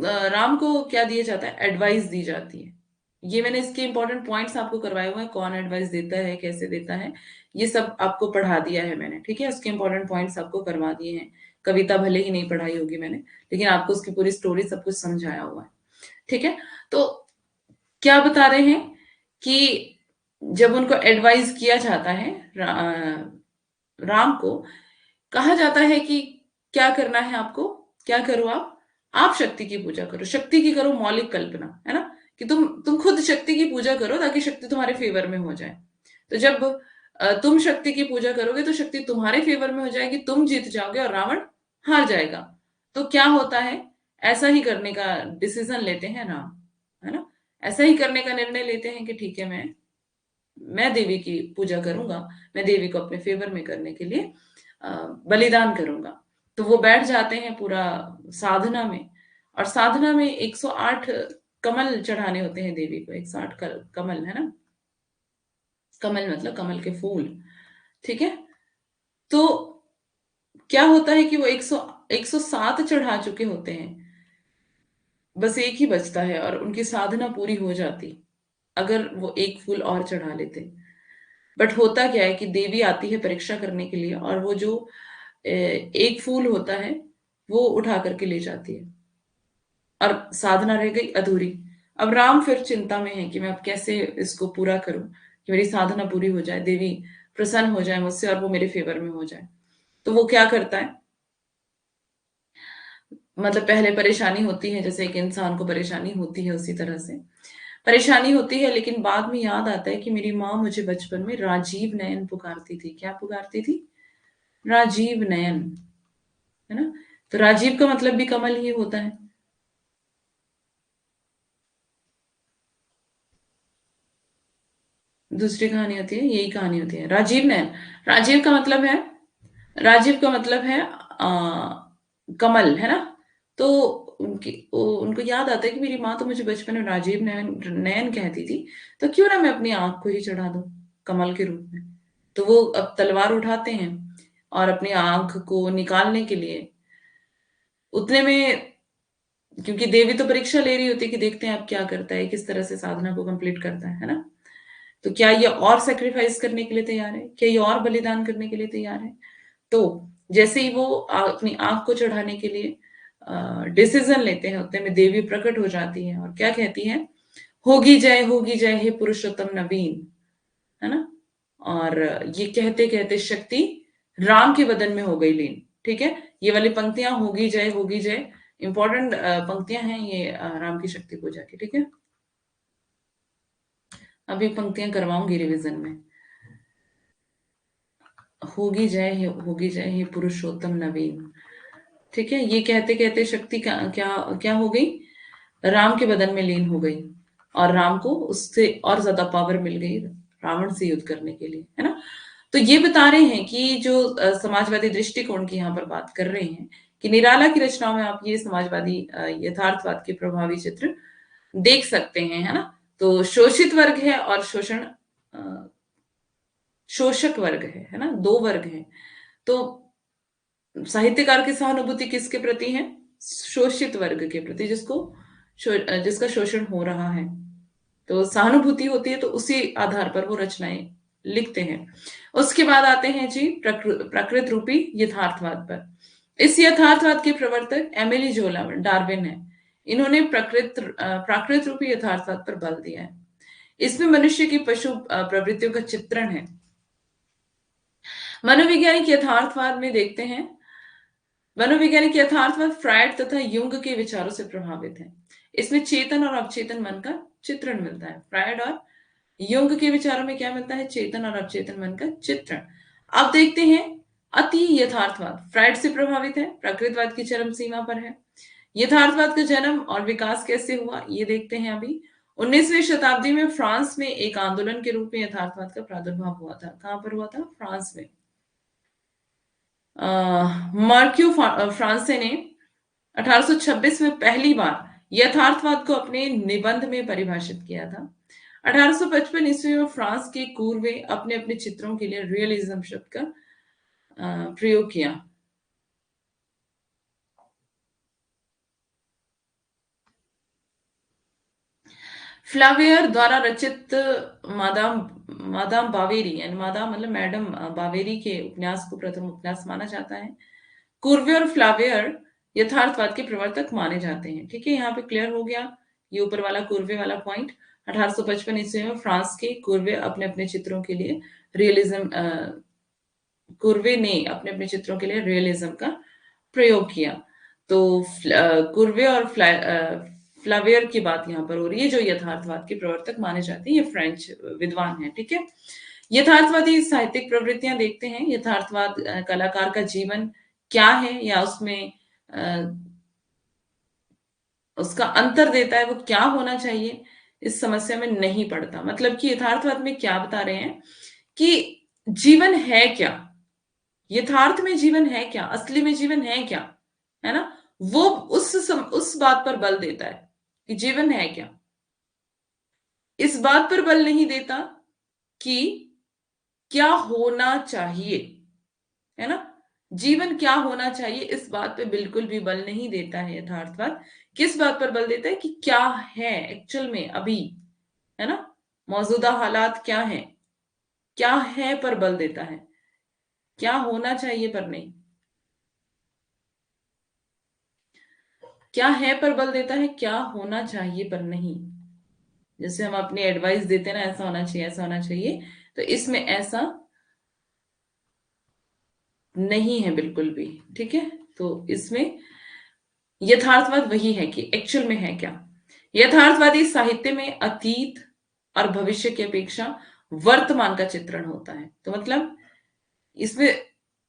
राम को क्या दिया जाता है, एडवाइस दी जाती है। ये मैंने इसके इंपॉर्टेंट पॉइंट्स आपको करवाए हुए हैं, कौन एडवाइस देता है, कैसे देता है, ये सब आपको पढ़ा दिया है मैंने, ठीक है। उसके इंपॉर्टेंट पॉइंट्स आपको करवा दिए हैं। कविता भले ही नहीं पढ़ाई होगी मैंने, लेकिन आपको उसकी पूरी स्टोरी सब कुछ समझाया हुआ है, ठीक है। तो क्या बता रहे हैं कि जब उनको एडवाइस किया जाता है, राम को कहा जाता है कि क्या करना है आपको, क्या करो आप शक्ति की पूजा करो, शक्ति की करो मौलिक कल्पना, है ना। कि तुम खुद शक्ति की पूजा करो ताकि शक्ति तुम्हारे फेवर में हो जाए। तो जब तुम शक्ति की पूजा करोगे तो शक्ति तुम्हारे फेवर में हो जाएगी, तुम जीत जाओगे और रावण हार जाएगा। तो क्या होता है, ऐसा ही करने का डिसीजन लेते हैं राम, है ना। ऐसा ही करने का निर्णय लेते हैं कि ठीक है, मैं देवी की पूजा करूंगा, मैं देवी को अपने फेवर में करने के लिए बलिदान करूंगा। तो वो बैठ जाते हैं पूरा साधना में, और साधना में 108 कमल चढ़ाने होते हैं देवी को, 108 कमल, है ना। कमल मतलब कमल के फूल, ठीक है। तो क्या होता है कि वो 107 चढ़ा चुके होते हैं, बस एक ही बचता है और उनकी साधना पूरी हो जाती अगर वो एक फूल और चढ़ा लेते। बट होता क्या है कि देवी आती है परीक्षा करने के लिए, और वो जो एक फूल होता है वो उठा करके ले जाती है, और साधना रह गई अधूरी। अब राम फिर चिंता में है कि मैं अब कैसे इसको पूरा करूं कि मेरी साधना पूरी हो जाए, देवी प्रसन्न हो जाए मुझसे और वो मेरे फेवर में हो जाए। तो वो क्या करता है, मतलब पहले परेशानी होती है, जैसे एक इंसान को परेशानी होती है उसी तरह से परेशानी होती है, लेकिन बाद में याद आता है कि मेरी माँ मुझे बचपन में राजीव नयन पुकारती थी। क्या पुकारती थी, राजीव नयन, है ना। तो राजीव का मतलब भी कमल ही होता है। दूसरी कहानी होती है, यही कहानी होती है, राजीव नयन। राजीव का मतलब है, राजीव का मतलब है कमल, है ना। तो उनको याद आता है कि मेरी माँ तो मुझे बचपन में राजीव नयन नयन कहती थी, तो क्यों ना मैं अपनी आंख को ही चढ़ा दूं कमल के रूप में। तो वो अब तलवार उठाते हैं और अपनी आंख को निकालने के लिए, उतने में, क्योंकि देवी तो परीक्षा ले रही होती है कि देखते हैं अब क्या करता है, किस तरह से साधना को कंप्लीट करता है ना। तो क्या ये और सेक्रीफाइस करने के लिए तैयार है, क्या ये और बलिदान करने के लिए तैयार है। तो जैसे ही वो अपनी आंख को चढ़ाने के लिए डिसीजन लेते हैं, उतने में देवी प्रकट हो जाती है और क्या कहती है, होगी जय हे पुरुषोत्तम नवीन, है ना। और ये कहते कहते शक्ति राम के बदन में हो गई लीन, ठीक है। ये वाली पंक्तियां होगी जय इंपॉर्टेंट पंक्तियां हैं ये राम की शक्ति पूजा की, ठीक है। अभी पंक्तियां करवाऊंगी रिवीजन में। होगी जय हे पुरुषोत्तम नवीन, ठीक है। ये कहते कहते शक्ति क्या क्या क्या हो गई, राम के बदन में लीन हो गई, और राम को उससे और ज्यादा पावर मिल गई रावण से युद्ध करने के लिए, है ना। तो ये बता रहे हैं कि जो समाजवादी दृष्टिकोण की यहाँ पर बात कर रहे हैं कि निराला की रचनाओं में आप ये समाजवादी यथार्थवाद के प्रभावी चित्र देख सकते हैं, है ना। तो शोषित वर्ग है और शोषक वर्ग है ना, दो वर्ग हैं। तो साहित्यकार की सहानुभूति किसके प्रति है, शोषित वर्ग के प्रति, जिसको जिसका शोषण हो रहा है। तो सहानुभूति होती है, तो उसी आधार पर वो रचनाएं लिखते हैं। उसके बाद आते हैं जी प्रकृत रूपी यथार्थवाद पर। इस यथार्थवाद के प्रवर्तक एमिली जोला डार्विन है। इन्होंने प्राकृत रूपी यथार्थवाद पर बल दिया है। इसमें मनुष्य की पशु प्रवृत्तियों का चित्रण है। मनोवैज्ञानिक यथार्थवाद में देखते हैं, मनोवैज्ञानिक यथार्थवाद फ्रायड तथा युंग के विचारों से प्रभावित है। इसमें चेतन और अवचेतन मन का चित्रण मिलता है। फ्रायड और युंग के विचारों में क्या मिलता है? चेतन और अवचेतन मन का चित्रण। अब देखते हैं अति यथार्थवाद। फ्रायड से प्रभावित है, प्रकृतवाद की चरम सीमा पर है। यथार्थवाद का जन्म और विकास कैसे हुआ ये देखते हैं अभी। 19वीं शताब्दी में फ्रांस में एक आंदोलन के रूप में यथार्थवाद का प्रादुर्भाव हुआ था। कहां पर हुआ था? फ्रांस में। मार्क्यू फ्रांसे ने 1826 में पहली बार यथार्थवाद को अपने निबंध में परिभाषित किया था। 1855 ईस्वी में फ्रांस के कूर्वे अपने अपने चित्रों के लिए रियलिज्म शब्द का प्रयोग किया। फ्लावियर द्वारा रचित मादाम मादाम बावेरी, यानी मादाम मतलब मैडम बावेरी के उपन्यास को प्रथम उपन्यास माना जाता है। कुर्वे और फ्लावियर यथार्थवाद के प्रवर्तक माने जाते हैं। ठीक है, यहाँ पे क्लियर हो गया ये ऊपर वाला कुर्वे वाला पॉइंट। 1855 ईस्वी में फ्रांस के कुर्वे अपने अपने चित्रों के लिए रियलिज्म कुर्वे ने अपने अपने चित्रों के लिए रियलिज्म का प्रयोग किया। तो कुर्वे और फ्लावियर की बात यहाँ पर हो रही है, जो यथार्थवाद के प्रवर्तक माने जाते हैं। ये फ्रेंच विद्वान है। ठीक है, यथार्थवादी साहित्यिक प्रवृत्तियां देखते हैं। यथार्थवाद कलाकार का जीवन क्या है या उसमें उसका अंतर देता है, वो क्या होना चाहिए, इस समस्या में नहीं पड़ता। मतलब कि यथार्थवाद में क्या बता रहे हैं कि जीवन है क्या, यथार्थ में जीवन है क्या, असली में जीवन है क्या, है ना। वो उस बात पर बल देता है कि जीवन है क्या। इस बात पर बल नहीं देता कि क्या होना चाहिए, है ना। जीवन क्या होना चाहिए इस बात पे बिल्कुल भी बल नहीं देता है यथार्थवाद। किस बात पर बल देता है कि क्या है एक्चुअल में अभी, है ना, मौजूदा हालात क्या है पर बल देता है, क्या होना चाहिए पर नहीं। क्या है पर बल देता है, क्या होना चाहिए पर नहीं। जैसे हम अपनी एडवाइस देते हैं ना, ऐसा होना चाहिए ऐसा होना चाहिए, तो इसमें ऐसा नहीं है बिल्कुल भी। ठीक है, तो इसमें यथार्थवाद वही है कि एक्चुअल में है क्या। यथार्थवादी साहित्य में अतीत और भविष्य की अपेक्षा वर्तमान का चित्रण होता है। तो मतलब इसमें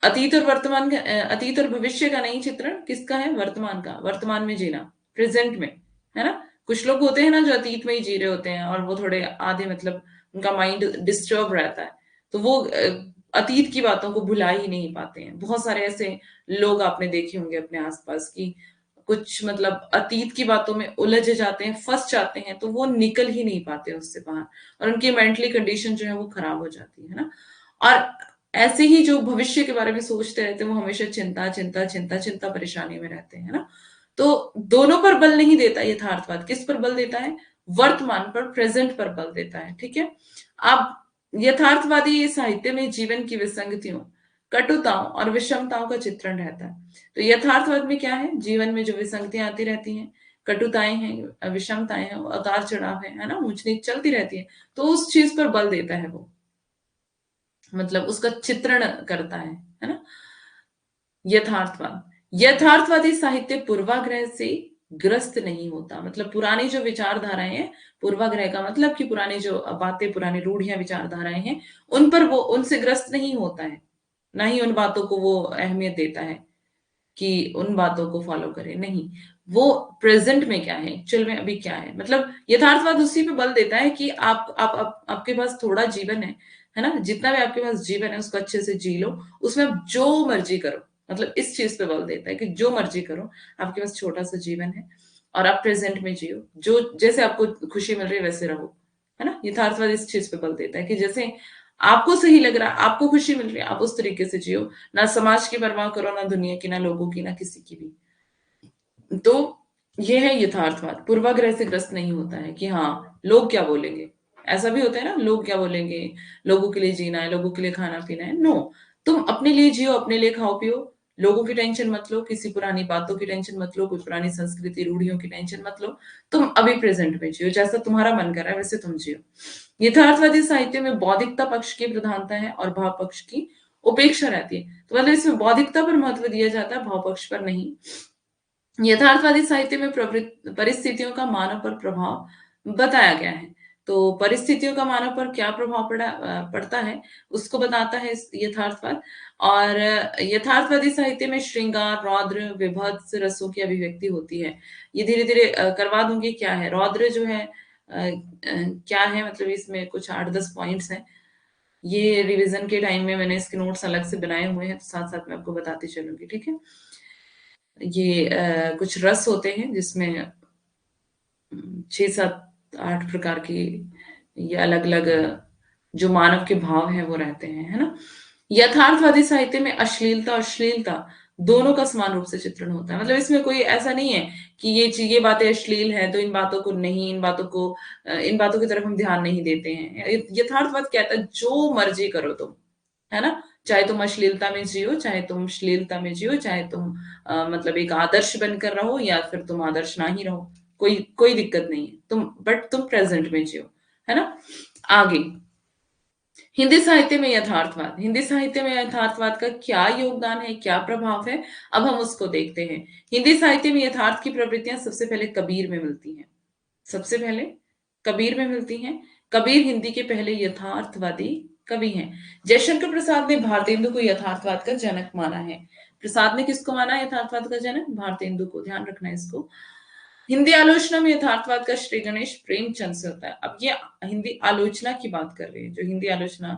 अतीत और वर्तमान का अतीत और भविष्य का नहीं चित्रण, किसका है? वर्तमान का, वर्तमान में जीना, प्रेजेंट में, है ना। कुछ लोग होते हैं ना जो अतीत में ही जी रहे होते हैं और वो थोड़े आधे मतलब उनका माइंड डिस्टर्ब रहता है, तो वो अतीत की बातों को भुला ही नहीं पाते हैं। बहुत सारे ऐसे लोग आपने देखे होंगे अपने आसपास की कुछ मतलब अतीत की बातों में उलझ जाते हैं, फंस जाते हैं, तो वो निकल ही नहीं पाते उससे बाहर, और उनकी मेंटली कंडीशन जो है वो खराब हो जाती है ना। और ऐसे ही जो भविष्य के बारे में सोचते रहते हैं वो हमेशा चिंता चिंता चिंता चिंता परेशानी में रहते हैं, है ना। तो दोनों पर बल नहीं देता यथार्थवाद। किस पर बल देता है? वर्तमान पर, प्रेजेंट पर बल देता है। ठीक है, अब यथार्थवादी साहित्य में जीवन की विसंगतियों, कटुताओं और विषमताओं का चित्रण रहता है। तो यथार्थवाद में क्या है? जीवन में जो विसंगतियां आती रहती हैं, कटुताएं हैं, विषमताएं हैं, उतार चढ़ाव है ना, ऊंच नीच चलती रहती है, तो उस चीज पर बल देता है वो, मतलब उसका चित्रण करता है ना। यथार्थवाद, यथार्थवादी साहित्य पूर्वाग्रह से ग्रस्त नहीं होता। मतलब पुरानी जो विचारधाराएं हैं, पूर्वाग्रह का मतलब कि पुरानी जो बातें, पुरानी रूढ़ियां, विचारधाराएं हैं, उन पर वो उनसे ग्रस्त नहीं होता है, ना ही उन बातों को वो अहमियत देता है कि उन बातों को फॉलो करें। नहीं, वो प्रेजेंट में क्या है, एक्चुअल में अभी क्या है। मतलब यथार्थवाद उसी पे बल देता है कि आपके पास थोड़ा जीवन है ना, जितना भी आपके पास जीवन है उसको अच्छे से जी लो, उसमें आप जो मर्जी करो। मतलब इस चीज पे बल देता है कि जो मर्जी करो, आपके पास छोटा सा जीवन है और आप प्रेजेंट में जियो, जो जैसे आपको खुशी मिल रही है वैसे रहो, है ना। यथार्थवाद इस चीज पे बल देता है कि जैसे आपको सही लग रहा है, आपको खुशी मिल रही है, आप उस तरीके से जियो, ना समाज की परवाह करो, ना दुनिया की, ना लोगों की, ना किसी की भी। तो ये है यथार्थवाद। पूर्वाग्रह से ग्रस्त नहीं होता है कि हाँ लोग क्या बोलेंगे। ऐसा भी होता है ना, लोग क्या बोलेंगे, लोगों के लिए जीना है, लोगों के लिए खाना पीना है। नो, तुम अपने लिए जियो, अपने लिए खाओ पियो। लोगों की टेंशन मत लो, किसी पुरानी बातों की टेंशन मत लो, कोई पुरानी संस्कृति रूढ़ियों की टेंशन मत लो। तुम अभी प्रेजेंट में जियो, जैसा तुम्हारा मन कर रहा है वैसे तुम जियो। यथार्थवादी साहित्य में बौद्धिकता पक्ष की प्रधानता है और भाव पक्ष की उपेक्षा रहती है। तो मतलब इसमें बौद्धिकता पर महत्व दिया जाता है, भाव पक्ष पर नहीं। यथार्थवादी साहित्य में परिस्थितियों का मानव पर प्रभाव बताया गया है। तो परिस्थितियों का मानव पर क्या प्रभाव पड़ता है, उसको बताता है यथार्थवाद। और यथार्थवादी साहित्य में श्रृंगार, रौद्र, विभत्स रसों की अभिव्यक्ति होती है। ये धीरे धीरे करवा दूंगी। क्या है रौद्र जो है, क्या है मतलब, इसमें कुछ 8-10 पॉइंट्स हैं। ये रिवीजन के टाइम में मैंने इसके नोट्स अलग से बनाए हुए हैं, तो साथ साथ में आपको बताती चलूंगी, ठीक है। ये कुछ रस होते हैं जिसमें 6-7-8 प्रकार की ये अलग अलग जो मानव के भाव हैं वो रहते हैं, है ना। यथार्थवादी साहित्य में अश्लीलता और श्लीलता दोनों का समान रूप से चित्रण होता है। मतलब इसमें कोई ऐसा नहीं है कि ये बातें अश्लील है तो इन बातों को नहीं, इन बातों की तरफ हम ध्यान नहीं देते हैं। यथार्थवाद कहता है जो मर्जी करो तुम, है ना। चाहे तुम अश्लीलता में जियो, चाहे तुम श्लीलता में जियो, चाहे तुम मतलब एक आदर्श बनकर रहो या फिर तुम आदर्श ना ही रहो, कोई कोई दिक्कत नहीं है। तुम प्रेजेंट में जियो, है ना। आगे, हिंदी साहित्य में यथार्थवाद। हिंदी साहित्य में यथार्थवाद का क्या योगदान है, क्या प्रभाव है, अब हम उसको देखते हैं। हिंदी साहित्य में यथार्थ की प्रवृत्तियां सबसे पहले कबीर में मिलती हैं। सबसे पहले कबीर में मिलती हैं। कबीर हिंदी के पहले यथार्थवादी कवि हैं। जयशंकर प्रसाद ने भारतेंदु को यथार्थवाद का जनक माना है। प्रसाद ने किसको माना यथार्थवाद का जनक? भारतेंदु को। ध्यान रखना है इसको। हिंदी आलोचना में यथार्थवाद का श्री गणेश प्रेमचंद से होता है। अब ये हिंदी आलोचना की बात कर रहे हैं, जो हिंदी आलोचना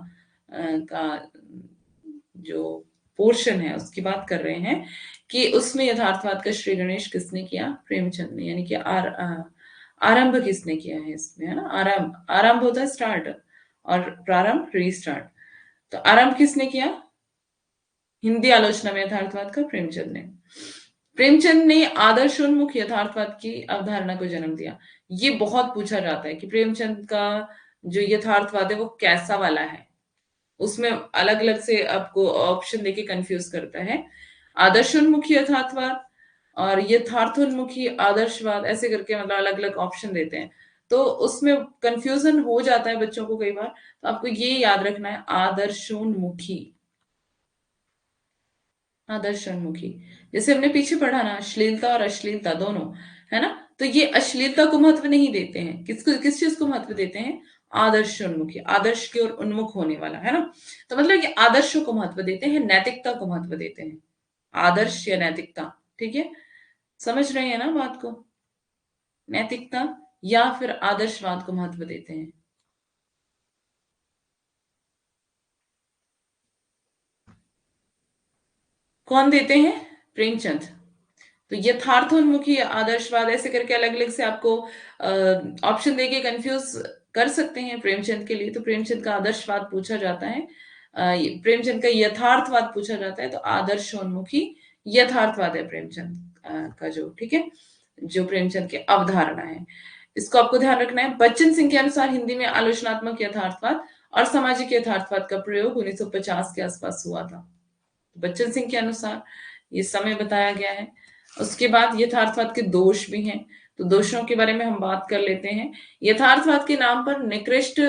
का जो पोर्शन है उसकी बात कर रहे हैं कि उसमें यथार्थवाद का श्री गणेश किसने किया? प्रेमचंद ने। यानी कि आरंभ किसने किया है इसमें, है ना। आरंभ, आरंभ होता है स्टार्ट और प्रारंभ रीस्टार्ट। तो आरंभ किसने किया? हिंदी आलोचना में यथार्थवाद का प्रेमचंद ने। प्रेमचंद ने आदर्शोन्मुख यथार्थवाद की अवधारणा को जन्म दिया। ये बहुत पूछा जाता है कि प्रेमचंद का जो यथार्थवाद है वो कैसा वाला है। उसमें अलग अलग से आपको ऑप्शन देके कंफ्यूज करता है। आदर्शोन्मुखी यथार्थवाद और यथार्थोन्मुखी आदर्शवाद, ऐसे करके मतलब अलग अलग ऑप्शन देते हैं। तो उसमें कंफ्यूजन हो जाता है बच्चों को कई बार। तो आपको ये याद रखना है, आदर्शोन्मुखी। आदर्शोन्मुखी, जैसे हमने पीछे पढ़ा ना, अश्लीलता और अश्लीलता दोनों, है ना। तो ये अश्लीलता को महत्व नहीं देते हैं, किस चीज को महत्व देते हैं? आदर्शोन्मुखी, आदर्श की ओर उन्मुख होने वाला, है ना। तो मतलब कि आदर्शों को महत्व देते हैं, नैतिकता को महत्व देते हैं। आदर्श या नैतिकता, ठीक है। समझ रहे हैं ना बात को? नैतिकता या फिर आदर्शवाद को महत्व देते हैं। कौन देते हैं? प्रेमचंद। तो यथार्थोन्मुखी आदर्शवाद, ऐसे करके अलग अलग से आपको ऑप्शन देके कंफ्यूज कर सकते हैं। प्रेमचंद के लिए तो प्रेमचंद का आदर्शवाद पूछा जाता है, प्रेमचंद का यथार्थवाद पूछा जाता है। तो आदर्शोन्मुखी यथार्थवाद है प्रेमचंद का जो, ठीक है, जो प्रेमचंद की अवधारणा है। इसको आपको ध्यान रखना है। बच्चन सिंह के अनुसार हिंदी में आलोचनात्मक यथार्थवाद और सामाजिक यथार्थवाद का प्रयोग 1950 के आसपास हुआ था। बच्चन सिंह के अनुसार ये समय बताया गया है। उसके बाद यथार्थवाद के दोष भी हैं, तो दोषों के बारे में हम बात कर लेते हैं। यथार्थवाद के नाम पर निकृष्ट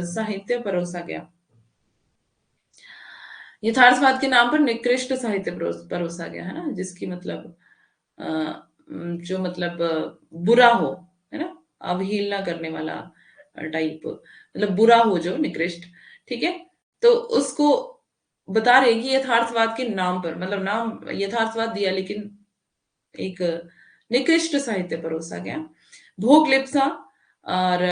साहित्य परोसा गया। यथार्थवाद के नाम पर निकृष्ट साहित्य परोसा गया, है ना, जिसकी मतलब अ, जो मतलब बुरा हो, है ना, अवहेलना करने वाला टाइप, मतलब बुरा हो जो निकृष्ट, ठीक है। तो उसको बता रहे कि यथार्थवाद के नाम पर, मतलब नाम यथार्थवाद दिया लेकिन एक निकृष्ट साहित्य परोसा गया। भोग लिप्सा और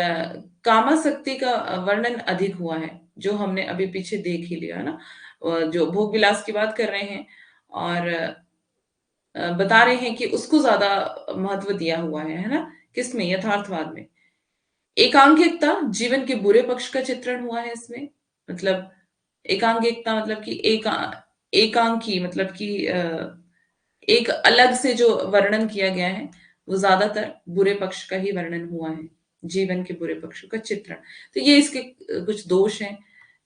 कामासक्ति का वर्णन अधिक हुआ है, जो हमने अभी पीछे देख ही लिया, है ना। जो भोग विलास की बात कर रहे हैं और बता रहे हैं कि उसको ज्यादा महत्व दिया हुआ है ना, किसमें? यथार्थवाद में। एकांकिकता, जीवन के बुरे पक्ष का चित्रण हुआ है इसमें। मतलब एकांकिकता मतलब कि एकांकी मतलब कि एक अलग से जो वर्णन किया गया है वो ज्यादातर बुरे पक्ष का ही वर्णन हुआ है, जीवन के बुरे पक्षों का चित्रण। तो ये इसके कुछ दोष हैं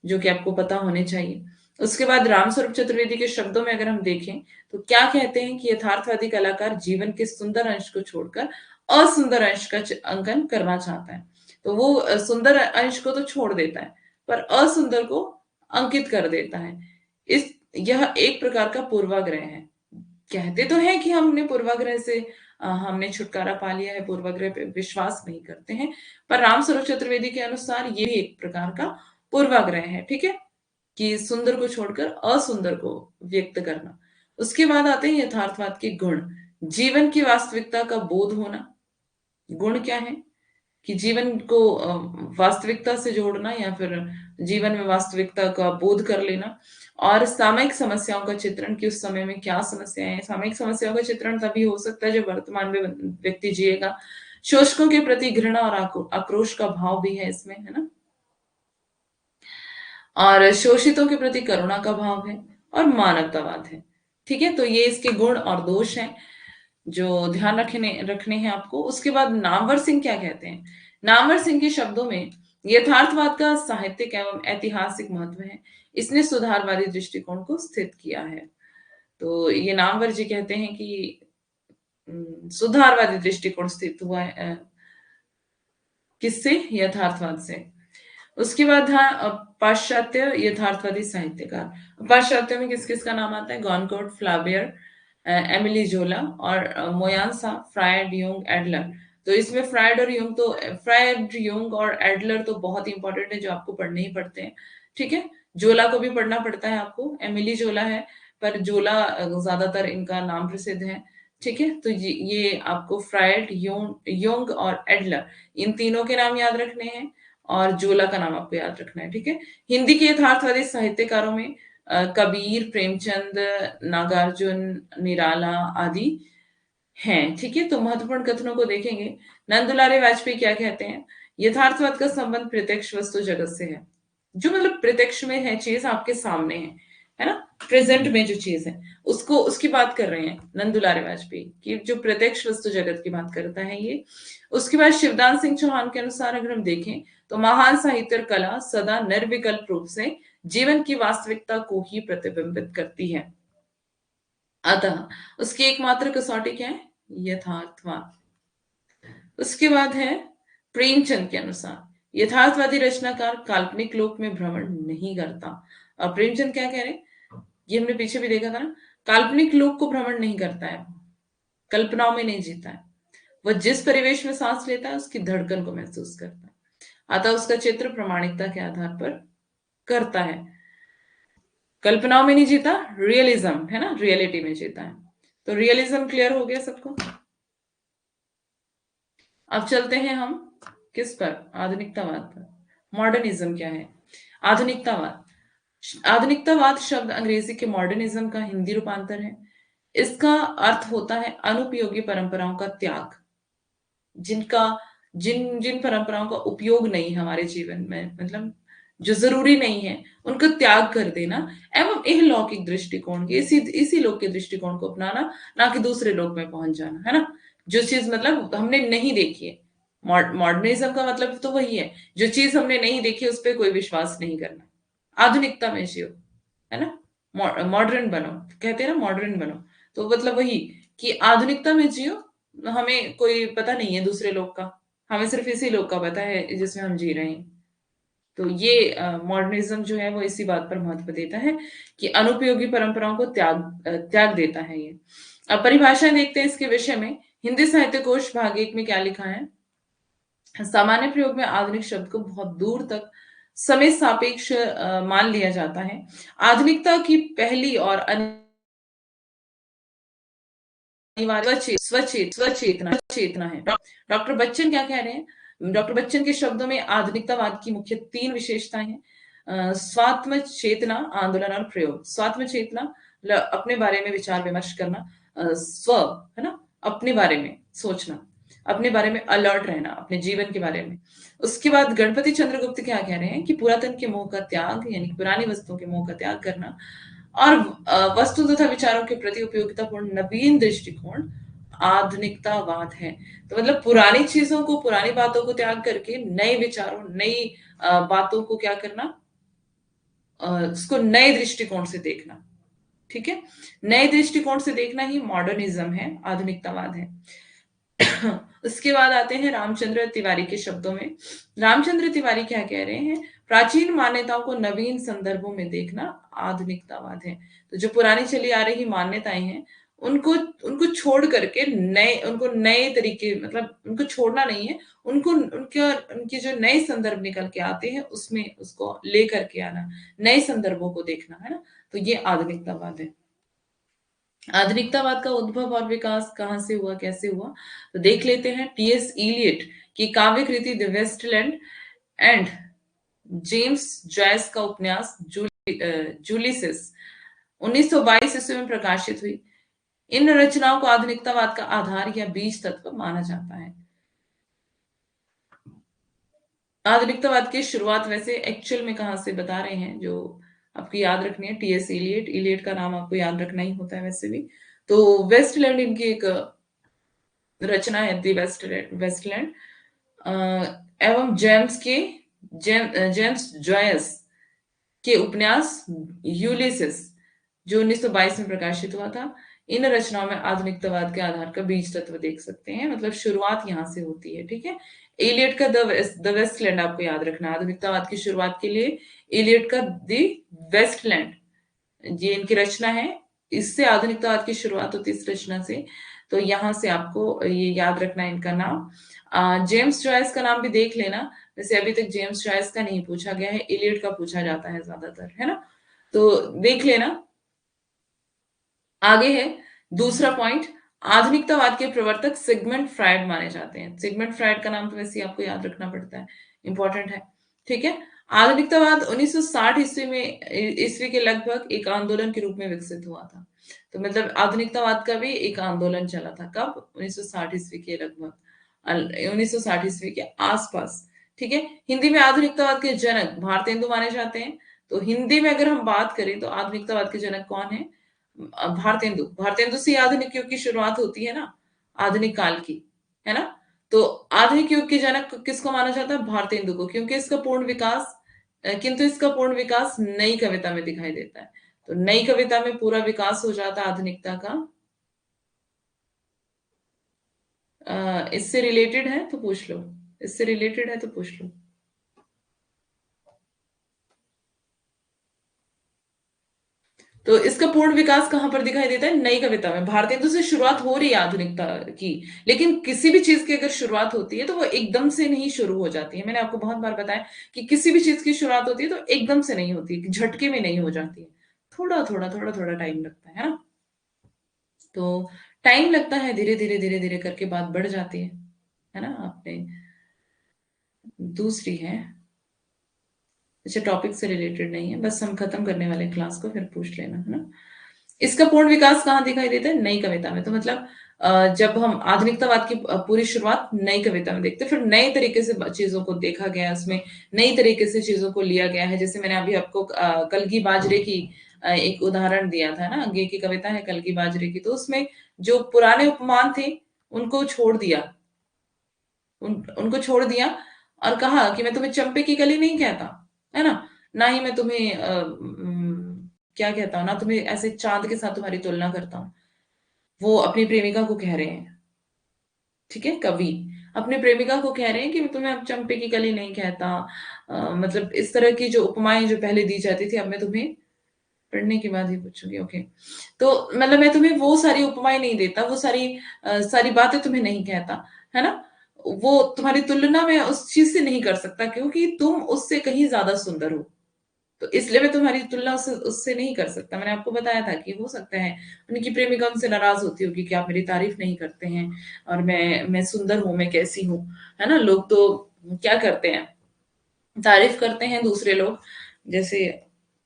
जो कि आपको पता होने चाहिए। उसके बाद रामस्वरूप चतुर्वेदी के शब्दों में अगर हम देखें तो क्या कहते हैं कि यथार्थवादी कलाकार जीवन के सुंदर अंश को छोड़कर असुंदर अंश का अंकन करना चाहता है। तो वो सुंदर अंश को तो छोड़ देता है पर असुंदर को अंकित कर देता है। इस यह एक प्रकार का पूर्वाग्रह है। कहते तो हैं कि हमने पूर्वाग्रह से हमने छुटकारा पा लिया है, पूर्वाग्रह पे विश्वास नहीं करते हैं, पर रामस्वरूप चतुर्वेदी के अनुसार ये भी एक प्रकार का पूर्वाग्रह है। ठीक है, कि सुंदर को छोड़कर असुंदर को व्यक्त करना। उसके बाद आते हैं यथार्थवाद के गुण। जीवन की वास्तविकता का बोध होना। गुण क्या है कि जीवन को वास्तविकता से जोड़ना या फिर जीवन में वास्तविकता का बोध कर लेना। और सामयिक समस्याओं का चित्रण कि उस समय में क्या समस्याएं हैं। सामयिक समस्याओं का चित्रण तभी हो सकता है जब वर्तमान में व्यक्ति जिएगा। शोषकों के प्रति घृणा और आक्रोश का भाव भी है इसमें, है ना। और शोषितों के प्रति करुणा का भाव है और मानवतावाद है। ठीक है, तो ये इसके गुण और दोष हैं जो ध्यान रखने रखने हैं आपको। उसके बाद नामवर सिंह क्या कहते हैं। नामवर सिंह के शब्दों में यथार्थवाद का साहित्यिक एवं ऐतिहासिक महत्व है। इसने सुधारवादी दृष्टिकोण को स्थित किया है। तो ये नामवर जी कहते हैं कि सुधारवादी दृष्टिकोण स्थित हुआ है किससे, यथार्थवाद से। उसके बाद था पाश्चात्य यथार्थवादी साहित्यकार। पाश्चात्य में किस किस का नाम आता है, गॉनकोट, फ्लाबियर, एमिली जोला और मोयांसा, फ्रायड, यूंग, एडलर। तो इसमें फ्रायड और यूंग तो फ्रायड, यूंग और एडलर तो बहुत इंपॉर्टेंट है जो आपको पढ़ने ही पड़ते हैं। ठीक है, जोला को भी पढ़ना पड़ता है आपको। एमिली जोला है पर जोला ज्यादातर इनका नाम प्रसिद्ध है। ठीक है, तो ये आपको फ्रायड, यूंग और एडलर इन तीनों के नाम याद रखने हैं और जोला का नाम आपको याद रखना है। ठीक है, हिंदी के यथार्थवादी साहित्यकारों में कबीर, प्रेमचंद, नागार्जुन, निराला आदि हैं। ठीक है, तो महत्वपूर्ण कथनों को देखेंगे। नंदुलारे वाजपेयी क्या कहते हैं, यथार्थवाद का संबंध प्रत्यक्ष वस्तु जगत से है। जो मतलब प्रत्यक्ष में है, चीज आपके सामने है ना, प्रेजेंट में जो चीज है उसको उसकी बात कर रहे हैं नंदुलारे वाजपेयी की, जो प्रत्यक्ष वस्तु जगत की बात करता है ये। उसके बाद शिवदान सिंह चौहान के अनुसार अगर हम देखें तो महान साहित्य और कला सदा निर्विकल्प रूप से जीवन की वास्तविकता को ही प्रतिबिंबित करती है। अतः उसकी एकमात्र कसौटी क्या है, यथार्थवाद। उसके बाद है प्रेमचंद के अनुसार यथार्थवादी रचनाकार काल्पनिक लोक में भ्रमण नहीं करता। और प्रेमचंद क्या कह रहे हैं, ये हमने पीछे भी देखा था ना, काल्पनिक लोक को भ्रमण नहीं करता है, कल्पनाओं में नहीं जीता है। वह जिस परिवेश में सांस लेता है उसकी धड़कन को महसूस करता है। अतः उसका चित्र प्रामाणिकता के आधार पर करता है। कल्पनाओं में नहीं जीता, रियलिज्म है ना, रियलिटी में जीता है। तो रियलिज्म क्लियर हो गया सबको। अब चलते हैं हम किस पर, आधुनिकतावाद पर। मॉडर्निज्म क्या है, आधुनिकतावाद। आधुनिकतावाद शब्द अंग्रेजी के मॉडर्निज्म का हिंदी रूपांतर है। इसका अर्थ होता है अनुपयोगी परंपराओं का त्याग, जिनका जिन जिन परंपराओं का उपयोग नहीं हमारे जीवन में, मतलब जो जरूरी नहीं है, उनको त्याग कर देना एवं इहलौकिक दृष्टिकोण के इसी लोक के दृष्टिकोण को अपनाना, ना कि दूसरे लोक में पहुंच जाना, है ना। जो चीज मतलब हमने नहीं देखी है, मॉडर्निज्म का मतलब तो वही है, जो चीज हमने नहीं देखी उस पर कोई विश्वास नहीं करना। आधुनिकता में जियो, है ना, मॉडर्न बनो, कहते हैं ना मॉडर्न बनो। तो मतलब वही कि आधुनिकता में जियो, हमें कोई पता नहीं है दूसरे लोग का, हमें सिर्फ इसी लोग का पता है जिसमें हम जी रहे हैं। तो ये मॉडर्निज्म जो है वो इसी बात पर महत्व देता है कि अनुपयोगी परंपराओं को त्याग देता है ये। अब परिभाषाएं देखते हैं इसके विषय में। हिंदी साहित्य कोश भाग 1 में क्या लिखा है, सामान्य प्रयोग में आधुनिक शब्द को बहुत दूर तक समय सापेक्ष मान लिया जाता है। आधुनिकता की पहली और स्वचेतना चेतना है। डॉक्टर बच्चन क्या कह रहे हैं, डॉक्टर बच्चन के शब्दों में आधुनिकतावाद की मुख्य 3 विशेषताएं हैं। स्वात्म चेतना, आंदोलन और प्रयोग। स्वात्म चेतना अपने बारे में विचार विमर्श करना, स्व है ना, अपने बारे में सोचना, अपने बारे में अलर्ट रहना, अपने जीवन के बारे में। उसके बाद गणपति चंद्रगुप्त क्या कह रहे हैं कि पुरातन के मोह का त्याग, यानी पुरानी वस्तुओं के मोह का त्याग करना, और वस्तु तथा विचारों के प्रति उपयोगितापूर्ण नवीन दृष्टिकोण आधुनिकतावाद है। तो मतलब पुरानी चीजों को, पुरानी बातों को त्याग करके नए विचारों, नई बातों को क्या करना, उसको नए दृष्टिकोण से देखना। ठीक है, नए दृष्टिकोण से देखना ही मॉडर्निज्म है, आधुनिकतावाद है। उसके बाद आते हैं रामचंद्र तिवारी के शब्दों में। रामचंद्र तिवारी क्या कह रहे हैं? प्राचीन मान्यताओं को नवीन संदर्भों में देखना आधुनिकतावाद है। तो जो पुरानी चली आ रही मान्यताएं हैं, उनको उनको छोड़ करके नए, उनको नए तरीके, मतलब उनको छोड़ना नहीं है, उनको उनके उनके जो नए संदर्भ निकल के आते हैं उसमें उसको लेकर के आना, नए संदर्भों को देखना, है ना। तो ये आधुनिकतावाद है। आधुनिकतावाद का उद्भव और विकास कहाँ से हुआ, कैसे हुआ, तो देख लेते हैं। टीएस इलियट की काव्य कृति the waste land and James Joyce का उपन्यास जूलिसिस 1922 ईस्वी में प्रकाशित हुई। इन रचनाओं को आधुनिकतावाद का आधार या बीज तत्व माना जाता है। आधुनिकतावाद की शुरुआत वैसे एक्चुअल में कहाँ से बता रहे हैं, जो आपको याद रखनी है, टीएस इलियट। इलियट का नाम आपको याद रखना ही होता है वैसे भी। तो वेस्टलैंड इनकी एक रचना है, दी वेस्टलैंड एवं जेम्स जॉयस के उपन्यास यूलिसिस जो 1922 में प्रकाशित हुआ था। इन रचनाओं में आधुनिकतावाद के आधार का बीज तत्व देख सकते हैं, मतलब शुरुआत यहाँ से होती है। ठीक है, एलियट का द वेस्टलैंड आपको याद रखना। आधुनिकतावाद की शुरुआत के लिए एलियट का द वेस्टलैंड, ये इनकी रचना है। इससे आधुनिकतावाद की शुरुआत होती है, इस रचना से। तो यहाँ से आपको ये याद रखना है इनका नाम। जेम्स जॉयस का नाम भी देख लेना। वैसे अभी तक जेम्स जॉयस का नहीं पूछा गया है, एलियट का पूछा जाता है ज्यादातर, है ना। तो देख लेना। आगे है दूसरा पॉइंट। आधुनिकतावाद के प्रवर्तक सिगमंड फ्रायड माने जाते हैं। सिगमंड फ्रायड का नाम तो वैसे ही आपको याद रखना पड़ता है, इंपॉर्टेंट है। ठीक है, आधुनिकतावाद 1960 ईस्वी के लगभग एक आंदोलन के रूप में विकसित हुआ था। तो मतलब आधुनिकतावाद का भी एक आंदोलन चला था, कब? 1960 ईस्वी के लगभग, 1960 ईस्वी के आसपास। ठीक है, हिंदी में आधुनिकतावाद के जनक भारतेंदु माने जाते हैं। तो हिंदी में अगर हम बात करें तो आधुनिकतावाद के जनक कौन है? भारतेंदु। भारतेंदु से आधुनिक युग की शुरुआत होती है ना, आधुनिक काल की, है ना। तो आधुनिक युग के जनक किसको माना जाता है? भारतेंदु को, क्योंकि इसका पूर्ण विकास, किंतु इसका पूर्ण विकास नई कविता में दिखाई देता है। तो नई कविता में पूरा विकास हो जाता है आधुनिकता का। इससे रिलेटेड है तो पूछ लो, इससे रिलेटेड है तो पूछ लो। तो इसका पूर्ण विकास कहां पर दिखाई देता है? नई कविता में। भारतेंदु से शुरुआत हो रही है आधुनिकता की, लेकिन किसी भी चीज की अगर शुरुआत होती है तो वो एकदम से नहीं शुरू हो जाती है। मैंने आपको बहुत बार बताया कि किसी भी चीज की शुरुआत होती है तो एकदम से नहीं होती, झटके में नहीं हो जाती है, थोड़ा थोड़ा थोड़ा थोड़ा टाइम लगता है ना। तो टाइम लगता है, धीरे धीरे धीरे धीरे करके बात बढ़ जाती है ना। आपने दूसरी है, अच्छा टॉपिक से रिलेटेड नहीं है, बस हम खत्म करने वाले क्लास को, फिर पूछ लेना, है ना। इसका पूर्ण विकास कहाँ दिखाई देता है? नई कविता में। तो मतलब जब हम आधुनिकतावाद की पूरी शुरुआत नई कविता में देखते हैं, फिर नए तरीके से चीजों को देखा गया, उसमें नई तरीके से चीजों को लिया गया है। जैसे मैंने अभी आपको कलगी बाजरे की एक उदाहरण दिया था ना, आगे की कविता है कलगी बाजरे की। तो उसमें जो पुराने उपमान थे उनको छोड़ दिया, उनको छोड़ दिया और कहा कि मैं तुम्हें चंपे की कली नहीं कहता, है ना, ना ही मैं तुम्हें क्या कहता हूँ ना, तुम्हें ऐसे चांद के साथ तुम्हारी तुलना करता हूँ। वो अपनी प्रेमिका को कह रहे हैं। ठीक है, कवि अपने प्रेमिका को कह रहे हैं कि मैं तुम्हें अब चंपे की कली नहीं कहता। मतलब इस तरह की जो उपमाएं जो पहले दी जाती थी, अब मैं तुम्हें पढ़ने के बाद ही पूछूंगी, ओके। तो मतलब मैं तुम्हें वो सारी उपमाएं नहीं देता, वो सारी सारी बातें तुम्हें नहीं कहता, है ना। वो तुम्हारी तुलना में उस चीज से नहीं कर सकता, क्योंकि तुम उससे कहीं ज्यादा सुंदर हो। तो इसलिए मैं तुम्हारी तुलना उससे उससे नहीं कर सकता। मैंने आपको बताया था कि हो सकता है उनकी प्रेमिका उनसे नाराज होती होगी कि आप मेरी तारीफ नहीं करते हैं, और मैं सुंदर हूं, मैं कैसी हूँ, है ना। लोग तो क्या करते हैं, तारीफ करते हैं दूसरे लोग, जैसे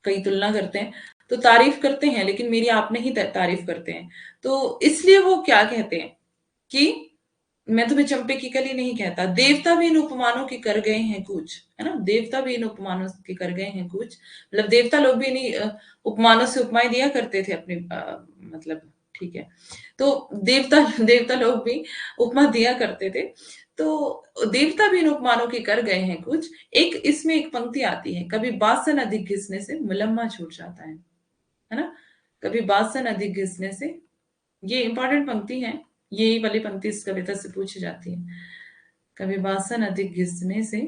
कई तुलना करते हैं, तो तारीफ करते हैं, लेकिन मेरी आप नहीं तारीफ करते हैं। तो इसलिए वो क्या कहते हैं कि मैं तुम्हें चंपे की कली नहीं कहता, देवता भी इन उपमानों के कर गए हैं कुछ, है ना। देवता भी इन उपमानों के कर गए हैं कुछ, मतलब देवता लोग भी इन्हीं उपमानों से उपमाएं दिया करते थे अपने मतलब, ठीक है। तो देवता देवता लोग भी उपमा दिया करते थे। तो देवता भी इन उपमानों के कर गए हैं कुछ। एक इसमें एक पंक्ति आती है, कभी बासन अधिक घिसने से मुलम्मा छूट जाता है ना? कभी बासन अधिक घिसने से, ये इंपॉर्टेंट पंक्ति है। ये वाली पंक्ति इस कविता से पूछी जाती है। कभी बासन अधिक घिसने से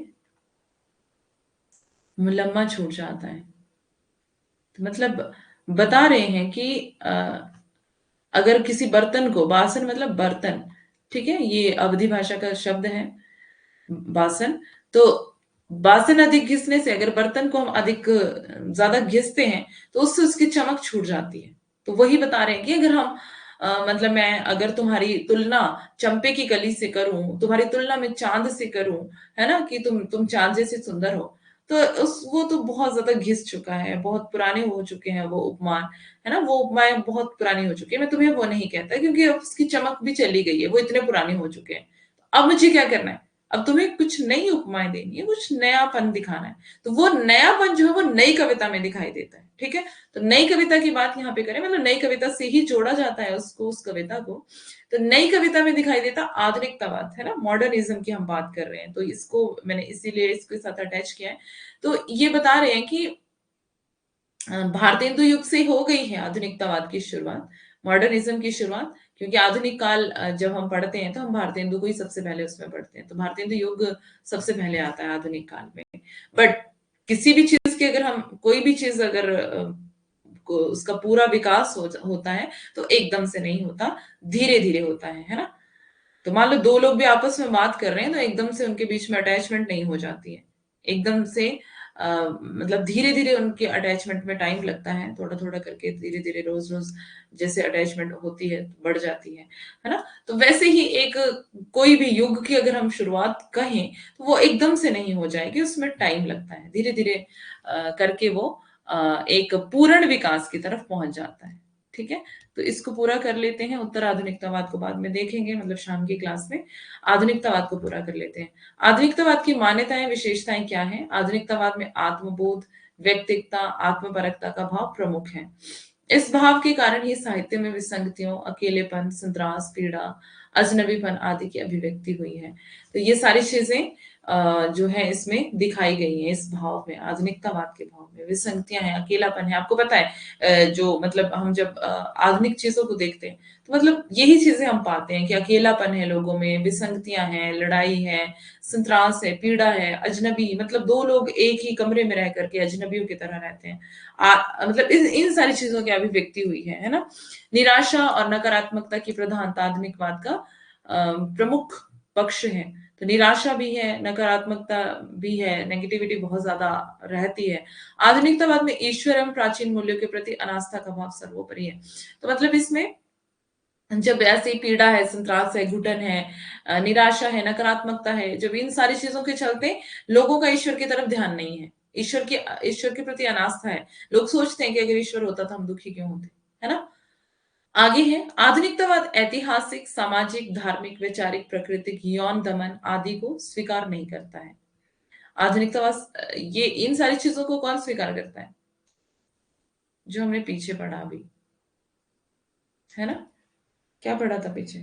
मुलम्मा छूट जाता है। तो मतलब बता रहे हैं कि अगर किसी बर्तन को, बासन मतलब बर्तन, ठीक है, ये अवधि भाषा का शब्द है बासन। तो बासन अधिक घिसने से, अगर बर्तन को हम अधिक ज्यादा घिसते हैं तो उससे उसकी चमक छूट जाती है। तो वही बता रहे हैं कि अगर हम मतलब मैं अगर तुम्हारी तुलना चंपे की कली से करूं, तुम्हारी तुलना मैं चांद से करूं, है ना, कि तुम चांद जैसे सुंदर हो, तो उस वो तो बहुत ज्यादा घिस चुका है, बहुत पुराने हो चुके हैं वो उपमान, है ना, वो उपमाएं बहुत पुरानी हो चुकी है। मैं तुम्हें वो नहीं कहता क्योंकि अब उसकी चमक भी चली गई है, वो इतने पुराने हो चुके हैं। अब मुझे क्या करना है? अब तुम्हें कुछ नई उपमाएं देनी है, कुछ नयापन दिखाना है। तो वो नयापन जो है वो नई कविता में दिखाई देता है, ठीक है। तो नई कविता की बात यहाँ पे करें, मतलब नई कविता से ही जोड़ा जाता है उसको, उस कविता को। तो नई कविता में दिखाई देता आधुनिकतावाद, है ना, मॉडर्निज्म की हम बात कर रहे हैं, तो इसको मैंने इसीलिए इसके साथ अटैच किया है। तो ये बता रहे हैं कि भारतेंदु युग से हो गई है आधुनिकतावाद की शुरुआत, मॉडर्निज्म की शुरुआत। क्योंकि आधुनिक काल जब हम पढ़ते हैं तो हम भारतेंदु को ही सबसे पहले उसमें पढ़ते हैं, तो भारतेंदु युग सबसे पहले आता है आधुनिक काल में। बट किसी भी चीज की अगर हम, कोई भी चीज अगर उसका पूरा विकास होता है तो एकदम से नहीं होता, धीरे धीरे होता है ना। तो मान लो दो लोग भी आपस में बात कर रहे हैं तो एकदम से उनके बीच में अटैचमेंट नहीं हो जाती है, एकदम से मतलब धीरे धीरे उनके अटैचमेंट में टाइम लगता है, थोड़ा थोड़ा करके धीरे धीरे रोज रोज जैसे अटैचमेंट होती है बढ़ जाती है ना। तो वैसे ही एक कोई भी युग की अगर हम शुरुआत कहें तो वो एकदम से नहीं हो जाएगी, उसमें टाइम लगता है, धीरे धीरे करके वो एक पूर्ण विकास की तरफ पहुंच जाता है, ठीक है। तो इसको पूरा कर लेते हैं, उत्तर आधुनिकतावाद को बाद में देखेंगे, मतलब शाम की क्लास में। आधुनिकतावाद को पूरा कर लेते हैं। आधुनिकतावाद की मान्यताएं, विशेषताएं क्या है? आधुनिकतावाद में आत्मबोध, व्यक्तिकता, आत्मपरकता का भाव प्रमुख है। इस भाव के कारण ही साहित्य में विसंगतियों, अकेलेपन, संत्रास, पीड़ा, अजनबीपन आदि की अभिव्यक्ति हुई है। तो ये सारी चीजें जो है इसमें दिखाई गई है, इस भाव में, आधुनिकतावाद के भाव में विसंगतियां हैं, अकेलापन है। आपको पता है जो मतलब हम जब आधुनिक चीजों को देखते हैं तो मतलब यही चीजें हम पाते हैं कि अकेलापन है लोगों में, विसंगतियां हैं, लड़ाई है, संत्रास है, पीड़ा है, अजनबी, मतलब दो लोग एक ही कमरे में रह करके अजनबियों की तरह रहते हैं। मतलब इन सारी चीजों की अभिव्यक्ति हुई है ना। निराशा और नकारात्मकता की प्रधानता आधुनिकवाद का प्रमुख पक्ष है। तो निराशा भी है, नकारात्मकता भी है, नेगेटिविटी बहुत ज्यादा रहती है। आधुनिकतावाद में ईश्वर एवं प्राचीन मूल्यों के प्रति अनास्था का भाव सर्वोपरि है। तो मतलब इसमें जब ऐसी पीड़ा है, संत्रास है, घुटन है, निराशा है, नकारात्मकता है, जब इन सारी चीजों के चलते लोगों का ईश्वर की तरफ ध्यान नहीं है, ईश्वर के प्रति अनास्था है। लोग सोचते हैं कि अगर ईश्वर होता तो हम दुखी क्यों होते, है ना। आगे है आधुनिकतावाद ऐतिहासिक, सामाजिक, धार्मिक, वैचारिक, प्राकृतिक, यौन दमन आदि को स्वीकार नहीं करता है। आधुनिकतावाद ये इन सारी चीजों को कौन स्वीकार करता है? जो हमने पीछे पढ़ा अभी, है ना। क्या पढ़ा था पीछे?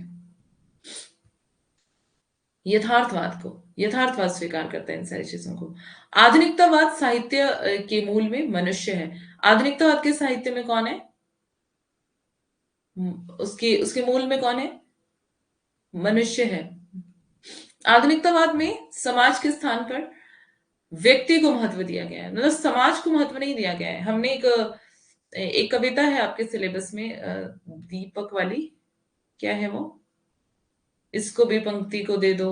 यथार्थवाद स्वीकार करता है इन सारी चीजों को। आधुनिकतावाद साहित्य के मूल में मनुष्य है। आधुनिकतावाद के साहित्य में कौन है? उसके उसके मूल में कौन है? मनुष्य है। आधुनिकतावाद में समाज के स्थान पर व्यक्ति को महत्व दिया गया है, मतलब समाज को महत्व नहीं दिया गया है। हमने एक एक कविता है आपके सिलेबस में दीपक वाली, क्या है वो? इसको भी पंक्ति को दे दो।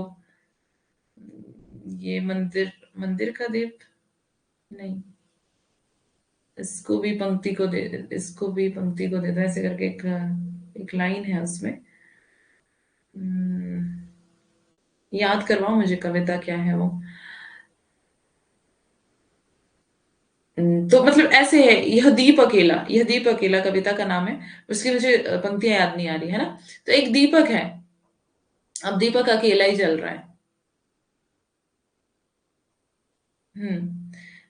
ये मंदिर, मंदिर का दीप नहीं, इसको भी पंक्ति को दे, इसको भी पंक्ति को दे दो, ऐसे करके एक लाइन है उसमें। याद करवाओ मुझे, कविता क्या है वो। तो मतलब ऐसे है, यह दीप अकेला, यह दीप अकेला कविता का नाम है। उसकी मुझे पंक्तियां याद नहीं आ रही, है ना। तो एक दीपक है, अब दीपक अकेला ही जल रहा है।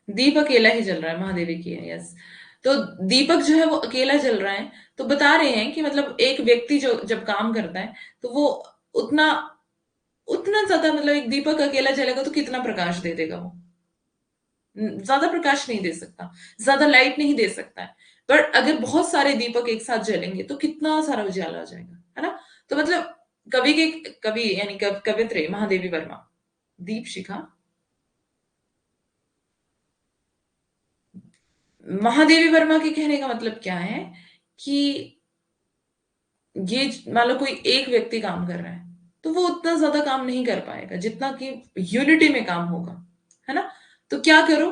दीप अकेला ही जल रहा है, महादेवी की है, यस। तो दीपक जो है वो अकेला जल रहा है, तो बता रहे हैं कि मतलब एक व्यक्ति जो जब काम करता है तो वो उतना उतना ज्यादा, मतलब एक दीपक अकेला जलेगा तो कितना प्रकाश दे देगा वो? ज्यादा प्रकाश नहीं दे सकता, ज्यादा लाइट नहीं दे सकता है। पर अगर बहुत सारे दीपक एक साथ जलेंगे तो कितना सारा उजाला हो जाएगा, है ना? तो मतलब कवि के कवि यानी कवित्री महादेवी वर्मा, दीप शिखा, महादेवी वर्मा के कहने का मतलब क्या है कि ये मान लो कोई एक व्यक्ति काम कर रहा है तो वो उतना ज्यादा काम नहीं कर पाएगा जितना कि यूनिटी में काम होगा, है ना? तो क्या करो,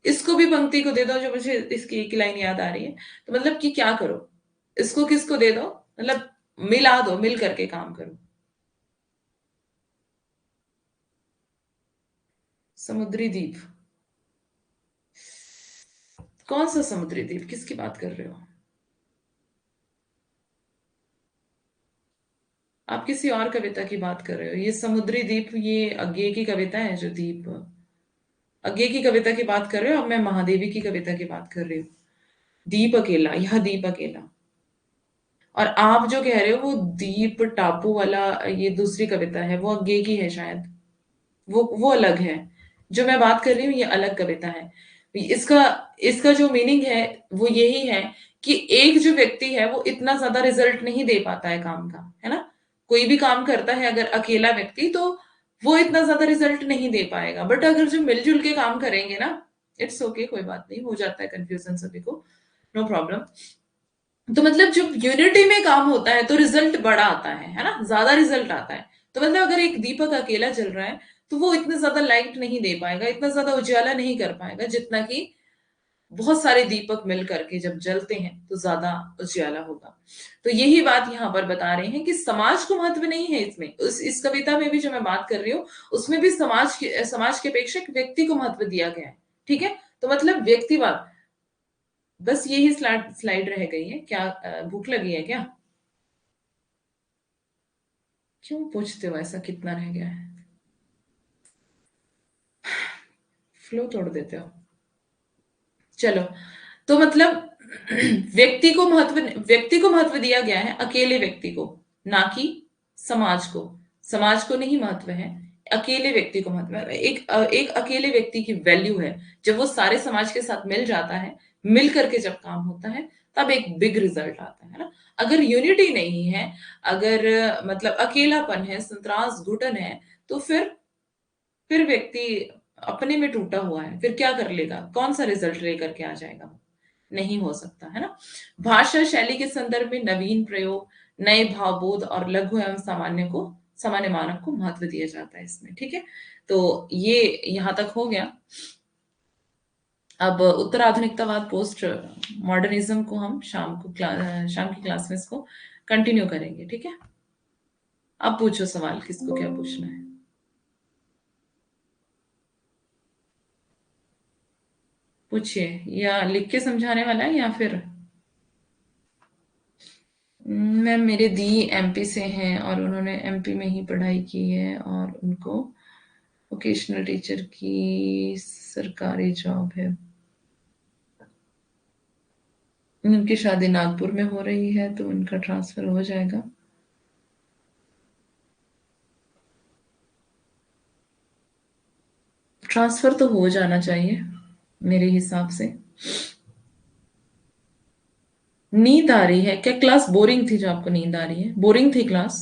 इसको भी पंक्ति को दे दो, जो मुझे इसकी एक लाइन याद आ रही है। तो मतलब कि क्या करो, इसको किसको दे दो, मतलब मिला दो, मिल करके काम करो। समुद्री द्वीप? कौन सा समुद्री द्वीप, किसकी बात कर रहे हो? आप किसी और कविता की बात कर रहे हो। ये समुद्री द्वीप ये अज्ञे की कविता है, जो द्वीप अज्ञे की कविता की बात कर रहे हो। अब मैं महादेवी की कविता की बात कर रही हूँ। दीप अकेला, यह दीप अकेला। और आप जो कह रहे हो वो दीप टापू वाला, ये दूसरी कविता है, वो अज्ञे की है शायद। वो अलग है। जो मैं बात कर रही हूँ ये अलग कविता है। इसका इसका जो मीनिंग है वो यही है कि एक जो व्यक्ति है वो इतना ज्यादा रिजल्ट नहीं दे पाता है काम का, है ना? कोई भी काम करता है अगर अकेला व्यक्ति, तो वो इतना ज्यादा रिजल्ट नहीं दे पाएगा। बट अगर जो मिलजुल के काम करेंगे ना, इट्स ओके, कोई बात नहीं, हो जाता है कंफ्यूजन सभी को, नो प्रॉब्लम। तो मतलब जब यूनिटी में काम होता है तो रिजल्ट बड़ा आता है ना, ज्यादा रिजल्ट आता है। तो मतलब अगर एक दीपक अकेला जल रहा है तो वो इतना ज्यादा लाइट नहीं दे पाएगा, इतना ज्यादा उजाला नहीं कर पाएगा जितना कि बहुत सारे दीपक मिल करके जब जलते हैं तो ज्यादा उजाला होगा। तो यही बात यहाँ पर बता रहे हैं कि समाज को महत्व नहीं है इसमें। इस कविता में भी जो मैं बात कर रही हूँ उसमें भी समाज के अपेक्षा एक व्यक्ति को महत्व दिया गया है। ठीक है? तो मतलब व्यक्तिवाद, बस यही स्लाइड स्लाइड रह गई है क्या? भूख लगी है क्या? क्यों पूछते हो ऐसा, कितना रह गया है? फ्लो तोड़ देते हो। चलो, तो मतलब व्यक्ति को महत्व दिया गया है, अकेले व्यक्ति को, ना कि समाज को। समाज को नहीं महत्व है, अकेले व्यक्ति को महत्व है। एक अकेले व्यक्ति की वैल्यू है। जब वो सारे समाज के साथ मिल जाता है, मिल करके जब काम होता है, तब एक बिग रिजल्ट आता है ना? अगर यूनिटी नहीं है, अगर मतलब अकेलापन है, संतरास घुटन है, तो फिर व्यक्ति अपने में टूटा हुआ है, फिर क्या कर लेगा, कौन सा रिजल्ट लेकर के आ जाएगा? नहीं हो सकता, है ना? भाषा शैली के संदर्भ में नवीन प्रयोग, नए भावबोध और लघु एवं सामान्य मानव को महत्व दिया जाता है इसमें। ठीक है? तो ये यहां तक हो गया। अब उत्तर आधुनिकतावाद पोस्ट मॉडर्निज्म को हम शाम की क्लास में इसको कंटिन्यू करेंगे। ठीक है? अब पूछो सवाल, किसको क्या पूछना है? पूछिए, या लिख के समझाने वाला है या फिर? मैम मेरे दी एमपी से हैं और उन्होंने एमपी में ही पढ़ाई की है और उनको वोकेशनल टीचर की सरकारी जॉब है। उनकी शादी नागपुर में हो रही है तो उनका ट्रांसफर हो जाएगा। ट्रांसफर तो हो जाना चाहिए मेरे हिसाब से। नींद आ रही है क्या? क्लास बोरिंग थी जो आपको नींद आ रही है? बोरिंग थी क्लास?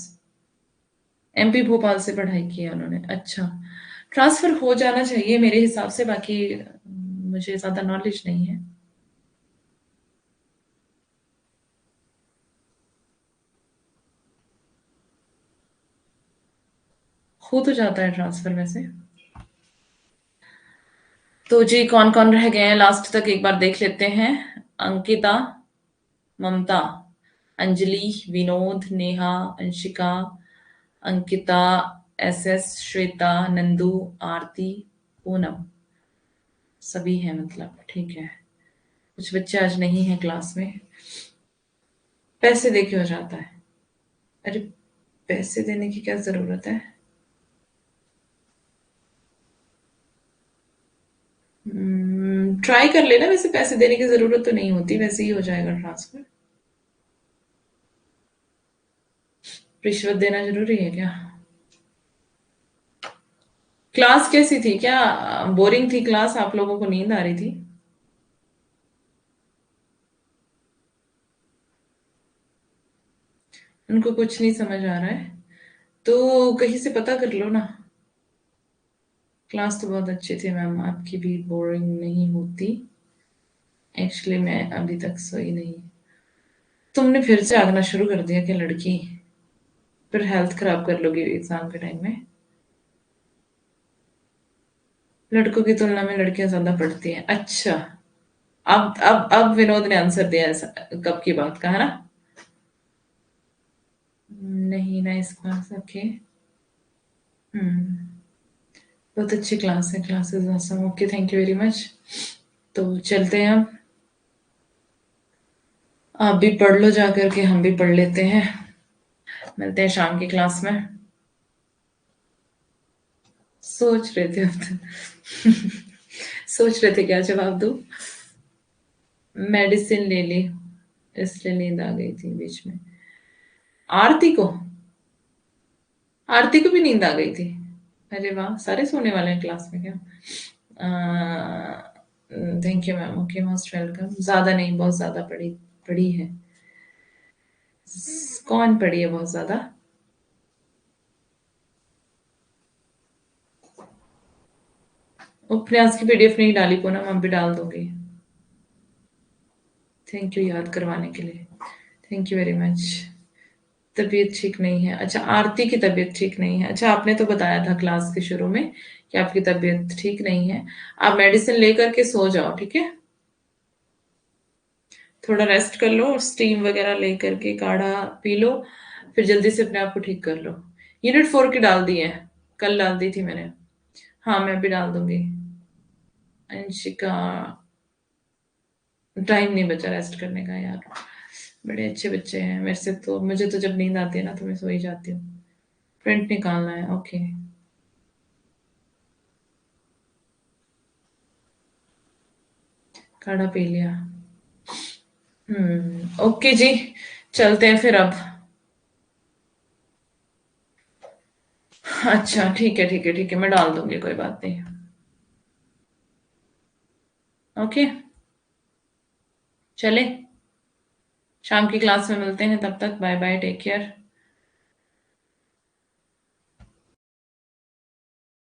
एमपी भोपाल से पढ़ाई की है उन्होंने, अच्छा। ट्रांसफर हो जाना चाहिए मेरे हिसाब से, बाकी मुझे ज्यादा नॉलेज नहीं है। हो तो जाता है ट्रांसफर वैसे। तो जी कौन कौन रह गए हैं लास्ट तक एक बार देख लेते हैं। अंकिता, ममता, अंजलि, विनोद, नेहा, अंशिका, अंकिता, एसएस, श्वेता, नंदू, आरती, पूनम, सभी हैं मतलब। ठीक है, कुछ बच्चे आज नहीं है क्लास में। पैसे दे के हो जाता है? अरे, पैसे देने की क्या जरूरत है? ट्राई कर लेना, वैसे पैसे देने की जरूरत तो नहीं होती, वैसे ही हो जाएगा ट्रांसफर। रिश्वत देना जरूरी है क्या? क्लास कैसी थी? क्या बोरिंग थी क्लास? आप लोगों को नींद आ रही थी? उनको कुछ नहीं समझ आ रहा है तो कहीं से पता कर लो ना। क्लास तो बहुत अच्छी थी मैम, आपकी भी बोरिंग नहीं होती। एक्चुअली मैं अभी तक सोई नहीं। तुमने फिर से आगना शुरू कर दिया क्या लड़की? फिर हेल्थ खराब कर लोगी एग्जाम के टाइम में। लड़कों की तुलना में लड़कियां ज्यादा पढ़ती हैं, अच्छा। अब विनोद ने आंसर दिया, ऐसा कब की बात का है ना? नहीं ना, इस क्लास ओके। हम्म। बहुत अच्छी क्लास है, classes awesome। Okay, thank you very much. तो चलते हैं अब। आप भी पढ़ लो जा करके, हम भी पढ़ लेते हैं। मिलते हैं शाम की क्लास में। सोच रहे थे अब तो। सोच रहे थे क्या जवाब दूं। मेडिसिन ले ली, इसलिए नींद आ गई थी बीच में। आरती को, आरती को भी नींद आ गई थी। अरे वाह, सारे सोने वाले हैं क्लास में क्या? Thank you ma'am, okay, most welcome. ज्यादा नहीं, बहुत ज्यादा पढ़ी पढ़ी है। कौन पढ़ी है बहुत ज्यादा? उपन्यास की पीडीएफ नहीं डाली पूनम, हम भी डाल दूंगी। थैंक यू याद करवाने के लिए। Thank you very much. तबीयत ठीक नहीं है, अच्छा आरती की तबीयत ठीक नहीं है। अच्छा, आपने तो बताया था क्लास के शुरू में कि आपकी तबीयत ठीक नहीं है। आप मेडिसिन लेकर के सो जाओ, ठीक है? थोड़ा रेस्ट कर लो और स्टीम वगैरह ले करके काढ़ा पी लो। फिर जल्दी से अपने आप को ठीक कर लो। यूनिट 4 की डाल दी है, कल डाल दी थी मैंने। हाँ, मैं भी डाल दूंगी। अंशिका, टाइम नहीं बचा रेस्ट करने का यार। बड़े अच्छे बच्चे हैं मेरे से, तो मुझे तो जब नींद आती है ना तो मैं सो ही जाती हूँ। प्रिंट निकालना है, ओके। काढ़ा पी लिया। ओके जी। चलते हैं फिर अब। अच्छा ठीक है, ठीक है, ठीक है, मैं डाल दूंगी, कोई बात नहीं। ओके, चले। शाम की क्लास में मिलते हैं, तब तक बाय बाय, टेक केयर।